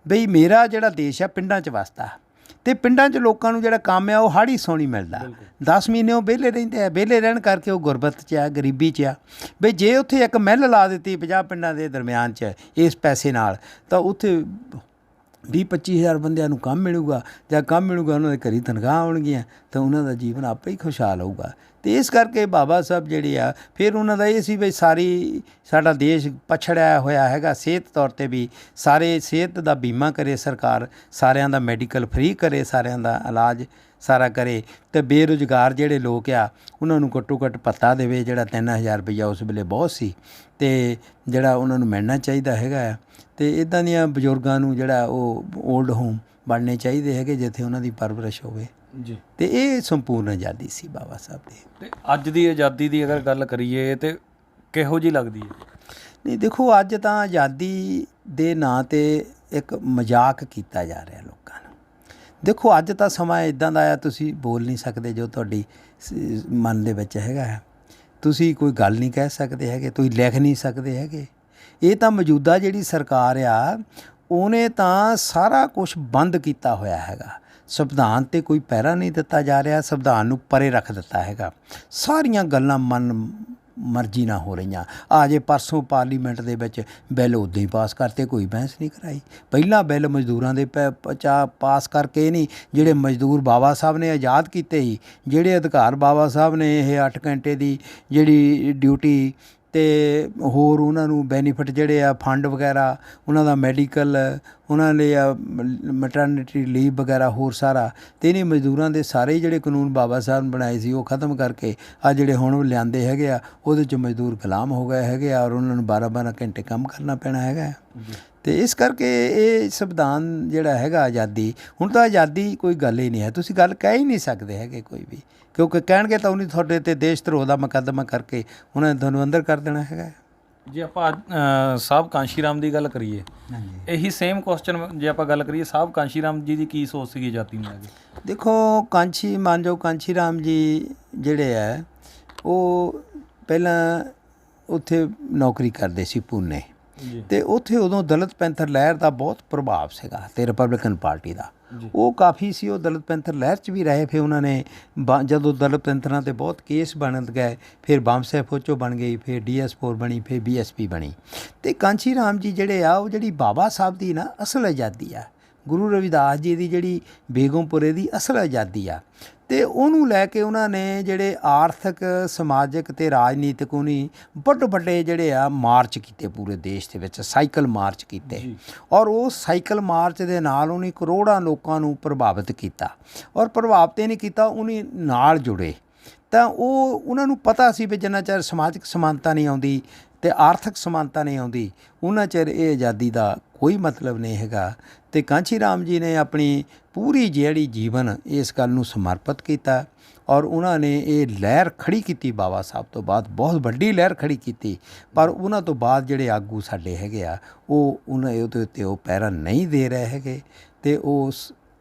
ਬਈ ਮੇਰਾ ਜਿਹੜਾ ਦੇਸ਼ ਆ ਪਿੰਡਾਂ 'ਚ ਵਸਦਾ, ਅਤੇ ਪਿੰਡਾਂ 'ਚ ਲੋਕਾਂ ਨੂੰ ਜਿਹੜਾ ਕੰਮ ਆ ਉਹ ਹਾੜੀ ਸੋਣੀ ਮਿਲਦਾ। 10 ਮਹੀਨੇ ਉਹ ਵਿਹਲੇ ਰਹਿੰਦੇ ਆ, ਵਿਹਲੇ ਰਹਿਣ ਕਰਕੇ ਉਹ ਗੁਰਬਤ 'ਚ ਆ, ਗਰੀਬੀ 'ਚ ਆ। ਬਈ ਜੇ ਉੱਥੇ ਇੱਕ ਮਿੱਲ ਲਾ ਦਿੱਤੀ 50 ਪਿੰਡਾਂ ਦੇ ਦਰਮਿਆਨ 'ਚ ਇਸ ਪੈਸੇ ਨਾਲ, ਤਾਂ ਉੱਥੇ 20-25 ਹਜ਼ਾਰ ਬੰਦਿਆਂ ਨੂੰ ਕੰਮ ਮਿਲੂਗਾ। ਜਾਂ ਕੰਮ ਮਿਲੂਗਾ, ਉਹਨਾਂ ਦੇ ਘਰੀ ਤਨਖਾਹ ਆਉਣਗੀਆਂ, ਤਾਂ ਉਹਨਾਂ ਦਾ ਜੀਵਨ ਆਪੇ ਹੀ ਖੁਸ਼ਹਾਲ ਹੋਊਗਾ। ਅਤੇ ਇਸ ਕਰਕੇ ਬਾਬਾ ਸਾਹਿਬ ਜਿਹੜੇ ਆ, ਫਿਰ ਉਹਨਾਂ ਦਾ ਇਹ ਸੀ ਵੀ ਸਾਡਾ ਦੇਸ਼ ਪਛੜਿਆ ਹੋਇਆ ਹੈਗਾ ਸਿਹਤ ਤੌਰ 'ਤੇ ਵੀ, ਸਾਰੇ ਸਿਹਤ ਦਾ ਬੀਮਾ ਕਰੇ ਸਰਕਾਰ, ਸਾਰਿਆਂ ਦਾ ਮੈਡੀਕਲ ਫ੍ਰੀ ਕਰੇ, ਸਾਰਿਆਂ ਦਾ ਇਲਾਜ ਸਾਰਾ ਕਰੇ, ਅਤੇ ਬੇਰੁਜ਼ਗਾਰ ਜਿਹੜੇ ਲੋਕ ਆ ਉਹਨਾਂ ਨੂੰ ਘੱਟੋ ਘੱਟ ਭੱਤਾ ਦੇਵੇ, ਜਿਹੜਾ 3000 ਰੁਪਈਆ ਉਸ ਵੇਲੇ ਬਹੁਤ ਸੀ, ਅਤੇ ਜਿਹੜਾ ਉਹਨਾਂ ਨੂੰ ਮਿਲਣਾ ਚਾਹੀਦਾ ਹੈਗਾ ਆ। ਅਤੇ ਇੱਦਾਂ ਦੀਆਂ ਬਜ਼ੁਰਗਾਂ ਨੂੰ ਜਿਹੜਾ ਉਹ ਓਲਡ ਹੋਮ ਬਣਨੇ ਚਾਹੀਦੇ ਹੈਗੇ ਜਿੱਥੇ ਉਹਨਾਂ ਦੀ ਪਰਵਰਿਸ਼ ਹੋਵੇ ਜੀ। ਅਤੇ ਇਹ ਸੰਪੂਰਨ ਆਜ਼ਾਦੀ ਸੀ ਬਾਬਾ ਸਾਹਿਬ ਦੀ। ਅਤੇ ਅੱਜ ਦੀ ਆਜ਼ਾਦੀ ਦੀ ਅਗਰ ਗੱਲ ਕਰੀਏ ਤਾਂ ਕਿਹੋ ਜਿਹੀ ਲੱਗਦੀ ਹੈ? ਨਹੀਂ ਦੇਖੋ, ਅੱਜ ਤਾਂ ਆਜ਼ਾਦੀ ਦੇ ਨਾਂ 'ਤੇ ਇੱਕ ਮਜ਼ਾਕ ਕੀਤਾ ਜਾ ਰਿਹਾ ਲੋਕਾਂ ਨੂੰ। ਦੇਖੋ ਅੱਜ ਤਾਂ ਸਮਾਂ ਇੱਦਾਂ ਦਾ ਆ, ਤੁਸੀਂ ਬੋਲ ਨਹੀਂ ਸਕਦੇ ਜੋ ਤੁਹਾਡੀ ਮਨ ਦੇ ਵਿੱਚ ਹੈਗਾ ਹੈ, ਤੁਸੀਂ ਕੋਈ ਗੱਲ ਨਹੀਂ ਕਹਿ ਸਕਦੇ ਹੈਗੇ, ਤੁਸੀਂ ਲਿਖ ਨਹੀਂ ਸਕਦੇ ਹੈਗੇ। ਇਹ ਤਾਂ ਮੌਜੂਦਾ ਜਿਹੜੀ ਸਰਕਾਰ ਆ ਉਹਨੇ ਤਾਂ ਸਾਰਾ ਕੁਛ ਬੰਦ ਕੀਤਾ ਹੋਇਆ ਹੈਗਾ। ਸੰਵਿਧਾਨ 'ਤੇ ਕੋਈ ਪਹਿਰਾ ਨਹੀਂ ਦਿੱਤਾ ਜਾ ਰਿਹਾ, ਸੰਵਿਧਾਨ ਨੂੰ ਪਰੇ ਰੱਖ ਦਿੱਤਾ ਹੈਗਾ। ਸਾਰੀਆਂ ਗੱਲਾਂ ਮਨ ਮਰਜ਼ੀ ਨਾਲ ਹੋ ਰਹੀਆਂ। ਆ ਜੇ ਪਰਸੋਂ ਪਾਰਲੀਮੈਂਟ ਦੇ ਵਿੱਚ ਬਿੱਲ ਉੱਦਾਂ ਹੀ ਪਾਸ ਕਰਤੇ, ਕੋਈ ਬਹਿਸ ਨਹੀਂ ਕਰਾਈ। ਪਹਿਲਾਂ ਬਿੱਲ ਮਜ਼ਦੂਰਾਂ ਦੇ ਪਾਸ ਕਰਕੇ ਨਹੀਂ, ਜਿਹੜੇ ਮਜ਼ਦੂਰ ਬਾਬਾ ਸਾਹਿਬ ਨੇ ਆਜ਼ਾਦ ਕੀਤੇ ਸੀ, ਜਿਹੜੇ ਅਧਿਕਾਰ ਬਾਬਾ ਸਾਹਿਬ ਨੇ ਇਹ 8 ਘੰਟੇ ਦੀ ਜਿਹੜੀ ਡਿਊਟੀ ਅਤੇ ਹੋਰ ਉਹਨਾਂ ਨੂੰ ਬੈਨੀਫਿਟ ਜਿਹੜੇ ਆ, ਫੰਡ ਵਗੈਰਾ, ਉਹਨਾਂ ਦਾ ਮੈਡੀਕਲ, ਉਹਨਾਂ ਲਈ ਮੈਟਰਨਿਟੀ ਲੀਵ ਵਗੈਰਾ, ਹੋਰ ਸਾਰਾ, ਅਤੇ ਇਹਨੇ ਮਜ਼ਦੂਰਾਂ ਦੇ ਸਾਰੇ ਜਿਹੜੇ ਕਾਨੂੰਨ ਬਾਬਾ ਸਾਹਿਬ ਨੇ ਬਣਾਏ ਸੀ ਉਹ ਖ਼ਤਮ ਕਰਕੇ ਆ ਜਿਹੜੇ ਹੁਣ ਲਿਆਂਦੇ ਹੈਗੇ ਆ, ਉਹਦੇ 'ਚ ਮਜ਼ਦੂਰ ਗੁਲਾਮ ਹੋ ਗਏ ਹੈਗੇ ਆ, ਔਰ ਉਹਨਾਂ ਨੂੰ 12-12 ਘੰਟੇ ਕੰਮ ਕਰਨਾ ਪੈਣਾ ਹੈਗਾ। ਅਤੇ ਇਸ ਕਰਕੇ ਇਹ ਸੰਵਿਧਾਨ ਜਿਹੜਾ ਹੈਗਾ ਆਜ਼ਾਦੀ, ਹੁਣ ਤਾਂ ਆਜ਼ਾਦੀ ਕੋਈ ਗੱਲ ਹੀ ਨਹੀਂ ਹੈ, ਤੁਸੀਂ ਗੱਲ ਕਹਿ ਹੀ ਨਹੀਂ ਸਕਦੇ ਹੈਗੇ ਕੋਈ ਵੀ, ਕਿਉਂਕਿ ਕਹਿਣਗੇ ਤਾਂ ਉਹਨੇ ਤੁਹਾਡੇ 'ਤੇ ਦੇਸ਼ ਧਰੋਹ ਦਾ ਮੁਕੱਦਮਾ ਕਰਕੇ ਉਹਨਾਂ ਨੇ ਤੁਹਾਨੂੰ ਅੰਦਰ ਕਰ ਦੇਣਾ ਹੈਗਾ। ਜੇ ਆਪਾਂ ਸਾਹਿਬ ਕਾਂਸ਼ੀ ਰਾਮ ਦੀ ਗੱਲ ਕਰੀਏ, ਇਹੀ ਸੇਮ ਕੁਐਸਚਨ ਜੇ ਆਪਾਂ ਗੱਲ ਕਰੀਏ, ਸਾਹਿਬ ਕਾਂਸ਼ੀ ਰਾਮ ਜੀ ਦੀ ਕੀ ਸੋਚ ਸੀਗੀ ਆਜ਼ਾਦੀ ਨੂੰ ਲੈ ਕੇ? ਦੇਖੋ ਮਾਨਯੋਗ ਕਾਂਸ਼ੀ ਰਾਮ ਜੀ ਜਿਹੜੇ ਹੈ ਉਹ ਪਹਿਲਾਂ ਉੱਥੇ ਨੌਕਰੀ ਕਰਦੇ ਸੀ ਪੂਨੇ, ਅਤੇ ਉੱਥੇ ਉਦੋਂ ਦਲਿਤ ਪੈਂਥਰ ਲਹਿਰ ਦਾ ਬਹੁਤ ਪ੍ਰਭਾਵ ਸੀਗਾ, ਅਤੇ ਰਿਪਬਲਿਕਨ ਪਾਰਟੀ ਦਾ ਉਹ ਕਾਫੀ ਸੀ। ਉਹ ਦਲਿਤ ਪੈਂਥਰ ਲਹਿਰ 'ਚ ਵੀ ਰਹੇ। ਫਿਰ ਉਹਨਾਂ ਨੇ ਜਦੋਂ ਦਲਿਤ ਪੈਂਥਰਾਂ 'ਤੇ ਬਹੁਤ ਕੇਸ ਬਣ ਗਏ, ਫਿਰ ਬਾਮਸੈ ਫੌਚੋ ਬਣ ਗਈ, ਫਿਰ DS4 ਬਣੀ, ਫਿਰ BSP ਬਣੀ। ਅਤੇ ਕਾਂਸ਼ੀ ਰਾਮ ਜੀ ਜਿਹੜੇ ਆ, ਉਹ ਜਿਹੜੀ ਬਾਬਾ ਸਾਹਿਬ ਦੀ ਨਾ ਅਸਲ ਆਜ਼ਾਦੀ ਆ, ਗੁਰੂ ਰਵਿਦਾਸ ਜੀ ਦੀ ਜਿਹੜੀ ਬੇਗਮਪੁਰੇ ਦੀ ਅਸਲ ਆਜ਼ਾਦੀ ਆ, ਅਤੇ ਉਹਨੂੰ ਲੈ ਕੇ ਉਹਨਾਂ ਨੇ ਜਿਹੜੇ ਆਰਥਿਕ, ਸਮਾਜਿਕ ਅਤੇ ਰਾਜਨੀਤਿਕ ਉਹਨੀ ਵੱਡੇ ਜਿਹੜੇ ਆ ਮਾਰਚ ਕੀਤੇ ਪੂਰੇ ਦੇਸ਼ ਦੇ ਵਿੱਚ, ਸਾਈਕਲ ਮਾਰਚ ਕੀਤੇ, ਔਰ ਉਹ ਸਾਈਕਲ ਮਾਰਚ ਦੇ ਨਾਲ ਉਹਨੇ ਕਰੋੜਾਂ ਲੋਕਾਂ ਨੂੰ ਪ੍ਰਭਾਵਿਤ ਕੀਤਾ, ਔਰ ਪ੍ਰਭਾਵਿਤ ਨਹੀਂ ਕੀਤਾ, ਉਹਨੇ ਨਾਲ ਜੁੜੇ। ਤਾਂ ਉਹਨਾਂ ਨੂੰ ਪਤਾ ਸੀ ਵੀ ਜਿੰਨਾ ਚਿਰ ਸਮਾਜਿਕ ਸਮਾਨਤਾ ਨਹੀਂ ਆਉਂਦੀ ਅਤੇ ਆਰਥਿਕ ਸਮਾਨਤਾ ਨਹੀਂ ਆਉਂਦੀ, ਉਹਨਾਂ ਚਿਰ ਇਹ ਆਜ਼ਾਦੀ ਦਾ ਕੋਈ ਮਤਲਬ ਨਹੀਂ ਹੈਗਾ। ਅਤੇ ਕਾਂਸ਼ੀ ਰਾਮ ਜੀ ਨੇ ਆਪਣੀ ਪੂਰੀ ਜਿਹੜੀ ਜੀਵਨ ਇਸ ਗੱਲ ਨੂੰ ਸਮਰਪਿਤ ਕੀਤਾ, ਔਰ ਉਹਨਾਂ ਨੇ ਇਹ ਲਹਿਰ ਖੜੀ ਕੀਤੀ ਬਾਬਾ ਸਾਹਿਬ ਤੋਂ ਬਾਅਦ, ਬਹੁਤ ਵੱਡੀ ਲਹਿਰ ਖੜੀ ਕੀਤੀ। ਪਰ ਉਹਨਾਂ ਤੋਂ ਬਾਅਦ ਜਿਹੜੇ ਆਗੂ ਸਾਡੇ ਹੈਗੇ ਆ, ਉਹਦੇ ਉੱਤੇ ਉਹ ਪਹਿਰਾ ਨਹੀਂ ਦੇ ਰਹੇ ਹੈਗੇ, ਅਤੇ ਉਸ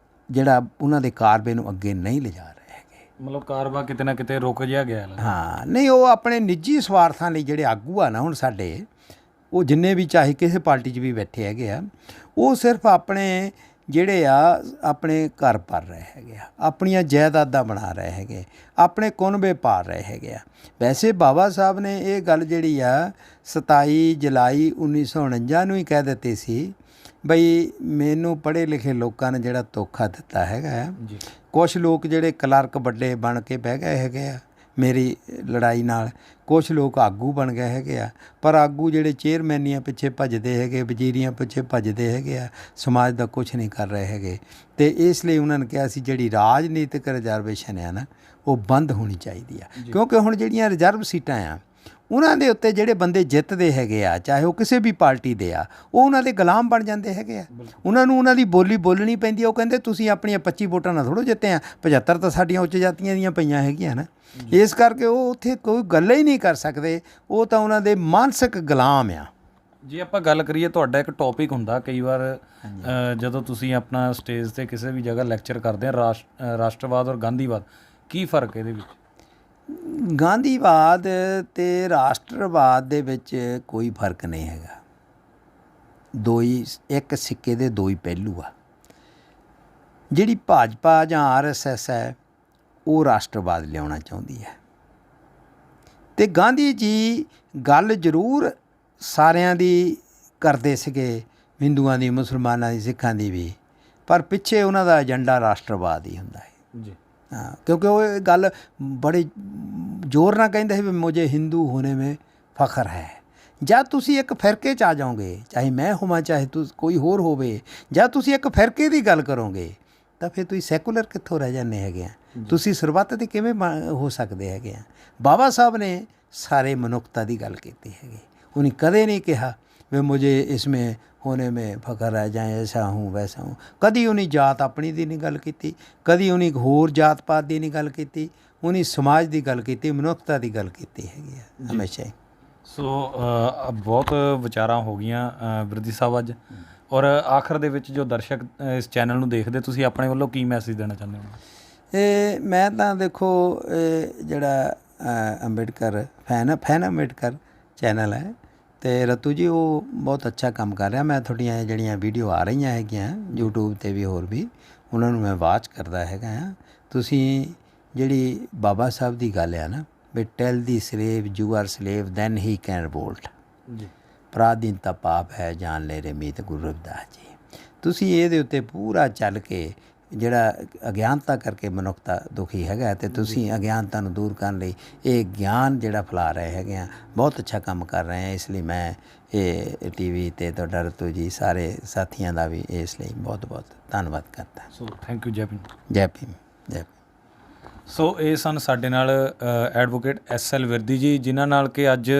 ਜਿਹੜਾ ਉਹਨਾਂ ਦੇ ਕਾਰਵੇ ਨੂੰ ਅੱਗੇ ਨਹੀਂ ਲਿਜਾ ਰਹੇ ਹੈਗੇ। ਮਤਲਬ ਕਾਰਵਾ ਕਿਤੇ ਨਾ ਕਿਤੇ ਰੁਕ ਜਿਹਾ ਗਿਆ। ਹਾਂ, ਨਹੀਂ, ਉਹ ਆਪਣੇ ਨਿੱਜੀ ਸਵਾਰਥਾਂ ਲਈ ਜਿਹੜੇ ਆਗੂ ਆ ਨਾ ਹੁਣ ਸਾਡੇ, ਉਹ ਜਿੰਨੇ ਵੀ ਚਾਹੇ ਕਿਸੇ ਪਾਰਟੀ 'ਚ ਵੀ ਬੈਠੇ ਹੈਗੇ ਆ, ਉਹ ਸਿਰਫ ਆਪਣੇ ਜਿਹੜੇ ਆ ਆਪਣੇ ਘਰ ਭਰ ਰਹੇ ਹੈਗੇ ਆ, ਆਪਣੀਆਂ ਜਾਇਦਾਦਾਂ ਬਣਾ ਰਹੇ ਹੈਗੇ, ਆਪਣੇ ਕੁਨਬੇ ਪਾਲ ਰਹੇ ਹੈਗੇ ਆ। ਵੈਸੇ ਬਾਬਾ ਸਾਹਿਬ ਨੇ ਇਹ ਗੱਲ ਜਿਹੜੀ ਆ 27 ਜੁਲਾਈ 1949 ਨੂੰ ਹੀ ਕਹਿ ਦਿੱਤੀ ਸੀ ਬਈ ਮੈਨੂੰ ਪੜ੍ਹੇ ਲਿਖੇ ਲੋਕਾਂ ਨੇ ਜਿਹੜਾ ਧੋਖਾ ਦਿੱਤਾ ਹੈਗਾ, ਕੁਛ ਲੋਕ ਜਿਹੜੇ ਕਲਰਕ ਵੱਡੇ ਬਣ ਕੇ ਬਹਿ ਗਏ ਹੈਗੇ ਆ, ਮੇਰੀ ਲੜਾਈ ਨਾਲ। ਕੁਛ ਲੋਕ ਆਗੂ ਬਣ ਗਏ ਹੈਗੇ ਆ, ਪਰ ਆਗੂ ਜਿਹੜੇ ਚੇਅਰਮੈਨੀਆਂ ਪਿੱਛੇ ਭੱਜਦੇ ਹੈਗੇ, ਵਜ਼ੀਰੀਆਂ ਪਿੱਛੇ ਭੱਜਦੇ ਹੈਗੇ ਆ, ਸਮਾਜ ਦਾ ਕੁਛ ਨਹੀਂ ਕਰ ਰਹੇ ਹੈਗੇ। ਅਤੇ ਇਸ ਲਈ ਉਹਨਾਂ ਨੇ ਕਿਹਾ ਸੀ ਜਿਹੜੀ ਰਾਜਨੀਤਿਕ ਰਿਜ਼ਰਵੇਸ਼ਨ ਆ ਨਾ ਉਹ ਬੰਦ ਹੋਣੀ ਚਾਹੀਦੀ ਆ, ਕਿਉਂਕਿ ਹੁਣ ਜਿਹੜੀਆਂ ਰਿਜ਼ਰਵ ਸੀਟਾਂ ਆ ਉਹਨਾਂ ਦੇ ਉੱਤੇ ਜਿਹੜੇ ਬੰਦੇ ਜਿੱਤਦੇ ਹੈਗੇ ਆ, ਚਾਹੇ ਉਹ ਕਿਸੇ ਵੀ ਪਾਰਟੀ ਦੇ ਆ, ਉਹ ਉਹਨਾਂ ਦੇ ਗੁਲਾਮ ਬਣ ਜਾਂਦੇ ਹੈਗੇ ਆ। ਉਹਨਾਂ ਨੂੰ ਉਹਨਾਂ ਦੀ ਬੋਲੀ ਬੋਲਣੀ ਪੈਂਦੀ ਆ। ਉਹ ਕਹਿੰਦੇ ਤੁਸੀਂ ਆਪਣੀਆਂ 25 ਵੋਟਾਂ ਨਾਲ ਥੋੜ੍ਹੋ ਜਿੱਤੇ ਆ, 75 ਤਾਂ ਸਾਡੀਆਂ ਉੱਚ ਜਾਤੀਆਂ ਦੀਆਂ ਪਈਆਂ ਹੈਗੀਆਂ ਨਾ। ਇਸ ਕਰਕੇ ਉਹ ਉੱਥੇ ਕੋਈ ਗੱਲ ਹੀ ਨਹੀਂ ਕਰ ਸਕਦੇ, ਉਹ ਤਾਂ ਉਹਨਾਂ ਦੇ ਮਾਨਸਿਕ ਗੁਲਾਮ ਆ। ਜੇ ਆਪਾਂ ਗੱਲ ਕਰੀਏ, ਤੁਹਾਡਾ ਇੱਕ ਟੌਪਿਕ ਹੁੰਦਾ ਕਈ ਵਾਰ ਜਦੋਂ ਤੁਸੀਂ ਆਪਣਾ ਸਟੇਜ 'ਤੇ ਕਿਸੇ ਵੀ ਜਗ੍ਹਾ ਲੈਕਚਰ ਕਰਦੇ ਆ, ਰਾਸ਼ਟਰਵਾਦ ਔਰ ਗਾਂਧੀਵਾਦ, ਕੀ ਫ਼ਰਕ ਇਹਦੇ ਵਿੱਚ? ਗਾਂਧੀਵਾਦ ਅਤੇ ਰਾਸ਼ਟਰਵਾਦ ਦੇ ਵਿੱਚ ਕੋਈ ਫਰਕ ਨਹੀਂ ਹੈਗਾ। ਦੋ ਹੀ ਇੱਕ ਸਿੱਕੇ ਦੇ ਦੋ ਹੀ ਪਹਿਲੂ ਆ। ਜਿਹੜੀ ਭਾਜਪਾ ਜਾਂ RSS ਹੈ ਉਹ ਰਾਸ਼ਟਰਵਾਦ ਲਿਆਉਣਾ ਚਾਹੁੰਦੀ ਹੈ, ਅਤੇ ਗਾਂਧੀ ਜੀ ਗੱਲ ਜ਼ਰੂਰ ਸਾਰਿਆਂ ਦੀ ਕਰਦੇ ਸੀਗੇ, ਹਿੰਦੂਆਂ ਦੀ, ਮੁਸਲਮਾਨਾਂ ਦੀ, ਸਿੱਖਾਂ ਦੀ ਵੀ, ਪਰ ਪਿੱਛੇ ਉਹਨਾਂ ਦਾ ਏਜੰਡਾ ਰਾਸ਼ਟਰਵਾਦ ਹੀ ਹੁੰਦਾ ਹੈ ਜੀ। हाँ, क्योंकि वो गल बड़े जोर ਨਾਲ ਕਹਿੰਦੇ ਸੀ ਵੀ ਮੁਝੇ ਹਿੰਦੂ ਹੋਣੇ में ਫਖਰ ਹੈ। ਜਦ ਤੁਸੀਂ ਇੱਕ ਫਿਰਕੇ 'ਚ ਆ ਜਾਓਗੇ, ਚਾਹੇ ਮੈਂ ਹੋਵਾਂ ਚਾਹੇ ਕੋਈ ਹੋਰ ਹੋਵੇ, ਜਦ ਤੁਸੀਂ ਇੱਕ ਫਿਰਕੇ ਦੀ ਗੱਲ ਕਰੋਗੇ ਤਾਂ ਫਿਰ ਤੁਸੀਂ ਸੈਕੂਲਰ ਕਿੱਥੋਂ ਰਹਿ ਜਾਂਦੇ ਹੈਗੇ ਆ, ਤੁਸੀਂ ਸਰਬੱਤ ਦੇ ਕਿਵੇਂ ਹੋ ਸਕਦੇ ਹੈਗੇ ਆ। ਬਾਬਾ ਸਾਹਿਬ ਨੇ ਸਾਰੇ ਮਨੁੱਖਤਾ ਦੀ ਗੱਲ ਕੀਤੀ ਹੈਗੀ। ਉਹਨੇ ਕਦੇ ਨਹੀਂ ਕਿਹਾ ਵੀ ਮੁਝੇ ਇਸमें होने में फ़ख्र है, ਜਾਂ ऐसा हूँ वैसा हूँ। कभी ਉਹਨੇ ਜਾਤ ਆਪਣੀ ਦੀ ਨਹੀਂ ਗੱਲ ਕੀਤੀ, ਕਦੀ ਉਹਨੇ ਹੋਰ ਜਾਤ ਪਾਤ ਦੀ ਨਹੀਂ ਗੱਲ ਕੀਤੀ, ਉਹਨੇ ਸਮਾਜ ਦੀ ਗੱਲ ਕੀਤੀ, ਮਨੁੱਖਤਾ ਦੀ ਗੱਲ ਕੀਤੀ ਹੈਗੀ ਆ ਹਮੇਸ਼ਾ ਹੀ। ਸੋ ਬਹੁਤ ਵਿਚਾਰਾਂ ਹੋ ਗਈਆਂ ਬਿਰਦੀ ਸਾਹਿਬ ਅੱਜ, ਔਰ ਆਖਰ ਦੇ ਵਿੱਚ ਜੋ ਦਰਸ਼ਕ ਇਸ ਚੈਨਲ ਨੂੰ ਦੇਖਦੇ, ਤੁਸੀਂ ਆਪਣੇ ਵੱਲੋਂ ਕੀ ਮੈਸੇਜ ਦੇਣਾ ਚਾਹੁੰਦੇ ਹੋ? ਇਹ ਮੈਂ ਤਾਂ ਦੇਖੋ ਜਿਹੜਾ ਅੰਬੇਡਕਰ ਫੈਨ ਅੰਬੇਡਕਰ ਚੈਨਲ ਹੈ, ਅਤੇ ਰਤੂ ਜੀ ਉਹ ਬਹੁਤ ਅੱਛਾ ਕੰਮ ਕਰ ਰਿਹਾ। ਮੈਂ ਤੁਹਾਡੀਆਂ ਜਿਹੜੀਆਂ ਵੀਡੀਓ ਆ ਰਹੀਆਂ ਹੈਗੀਆਂ YouTube 'ਤੇ ਵੀ ਹੋਰ ਵੀ, ਉਹਨਾਂ ਨੂੰ ਮੈਂ ਵਾਚ ਕਰਦਾ ਹੈਗਾ ਆ। ਤੁਸੀਂ ਜਿਹੜੀ ਬਾਬਾ ਸਾਹਿਬ ਦੀ ਗੱਲ ਆ ਨਾ ਵੀ tell the slave you are slave then he can revolt, ਪਰਾਧੀਨਤਾ ਪਾਪ ਹੈ ਜਾਨ ਲੈ ਰੇ ਮੀਤ ਗੁਰੂ ਰਵਿਦਾਸ ਜੀ। ਤੁਸੀਂ ਇਹਦੇ ਉੱਤੇ ਪੂਰਾ ਚੱਲ ਕੇ ਜਿਹੜਾ ਅਗਿਆਨਤਾ ਕਰਕੇ ਮਨੁੱਖਤਾ ਦੁਖੀ ਹੈਗਾ, ਅਤੇ ਤੁਸੀਂ ਅਗਿਆਨਤਾ ਨੂੰ ਦੂਰ ਕਰਨ ਲਈ ਇਹ ਗਿਆਨ ਜਿਹੜਾ ਫੈਲਾ ਰਹੇ ਹੈਗੇ ਆ, ਬਹੁਤ ਅੱਛਾ ਕੰਮ ਕਰ ਰਹੇ ਆ। ਇਸ ਲਈ ਮੈਂ ਇਹ TV 'ਤੇ ਤੁਹਾਡਾ ਰਤੂ ਜੀ ਸਾਰੇ ਸਾਥੀਆਂ ਦਾ ਵੀ ਇਸ ਲਈ ਬਹੁਤ ਬਹੁਤ ਧੰਨਵਾਦ ਕਰਦਾ। So thank you. ਜੈ ਭੀਮ। ਜੈ ਭੀਮ। ਜੈ ਭੀਮ। ਸੋ ਇਹ ਸਨ ਸਾਡੇ ਨਾਲ ਐਡਵੋਕੇਟ SL ਵਿਰਦੀ ਜੀ, ਜਿਨ੍ਹਾਂ ਨਾਲ ਕਿ ਅੱਜ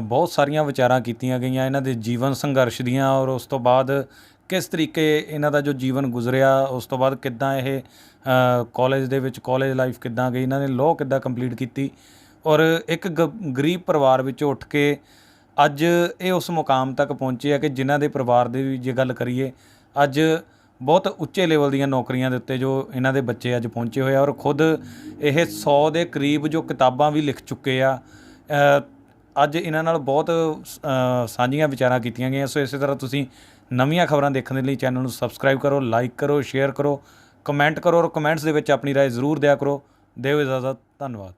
ਬਹੁਤ ਸਾਰੀਆਂ ਵਿਚਾਰਾਂ ਕੀਤੀਆਂ ਗਈਆਂ ਇਹਨਾਂ ਦੇ ਜੀਵਨ ਸੰਘਰਸ਼ ਦੀਆਂ, ਔਰ ਉਸ ਤੋਂ ਬਾਅਦ ਕਿਸ ਤਰੀਕੇ ਇਹਨਾਂ ਦਾ ਜੋ ਜੀਵਨ ਗੁਜ਼ਰਿਆ, ਉਸ ਤੋਂ ਬਾਅਦ ਕਿੱਦਾਂ ਇਹ ਕਾਲਜ ਦੇ ਵਿੱਚ ਕਾਲਜ ਲਾਈਫ ਕਿੱਦਾਂ ਗਈ, ਇਹਨਾਂ ਨੇ ਲੋਅ ਕਿੱਦਾਂ ਕੰਪਲੀਟ ਕੀਤੀ, ਔਰ ਇੱਕ ਗਰੀਬ ਪਰਿਵਾਰ ਵਿੱਚੋਂ ਉੱਠ ਕੇ ਅੱਜ ਇਹ ਉਸ ਮੁਕਾਮ ਤੱਕ ਪਹੁੰਚੇ ਆ ਕਿ ਜਿਨ੍ਹਾਂ ਦੇ ਪਰਿਵਾਰ ਦੀ ਵੀ ਜੇ ਗੱਲ ਕਰੀਏ, ਅੱਜ ਬਹੁਤ ਉੱਚੇ ਲੈਵਲ ਦੀਆਂ ਨੌਕਰੀਆਂ ਦੇ ਉੱਤੇ ਜੋ ਇਹਨਾਂ ਦੇ ਬੱਚੇ ਅੱਜ ਪਹੁੰਚੇ ਹੋਏ ਆ, ਔਰ ਖੁਦ ਇਹ 100 ਦੇ ਕਰੀਬ ਜੋ ਕਿਤਾਬਾਂ ਵੀ ਲਿਖ ਚੁੱਕੇ ਆ। ਅੱਜ ਇਹਨਾਂ ਨਾਲ ਬਹੁਤ ਸਾਂਝੀਆਂ ਵਿਚਾਰਾਂ ਕੀਤੀਆਂ ਗਈਆਂ। ਸੋ ਇਸੇ ਤਰ੍ਹਾਂ ਤੁਸੀਂ ਨਵੀਆਂ ਖਬਰਾਂ ਦੇਖਣ ਦੇ ਲਈ ਚੈਨਲ ਨੂੰ ਸਬਸਕ੍ਰਾਈਬ ਕਰੋ, ਲਾਈਕ ਕਰੋ, ਸ਼ੇਅਰ ਕਰੋ, ਕਮੈਂਟ ਕਰੋ, ਔਰ ਕਮੈਂਟਸ ਦੇ ਵਿੱਚ ਆਪਣੀ ਰਾਏ ਜ਼ਰੂਰ ਦਿਆ ਕਰੋ। ਦਿਓ ਇਜਾਜ਼ਤ। ਧੰਨਵਾਦ।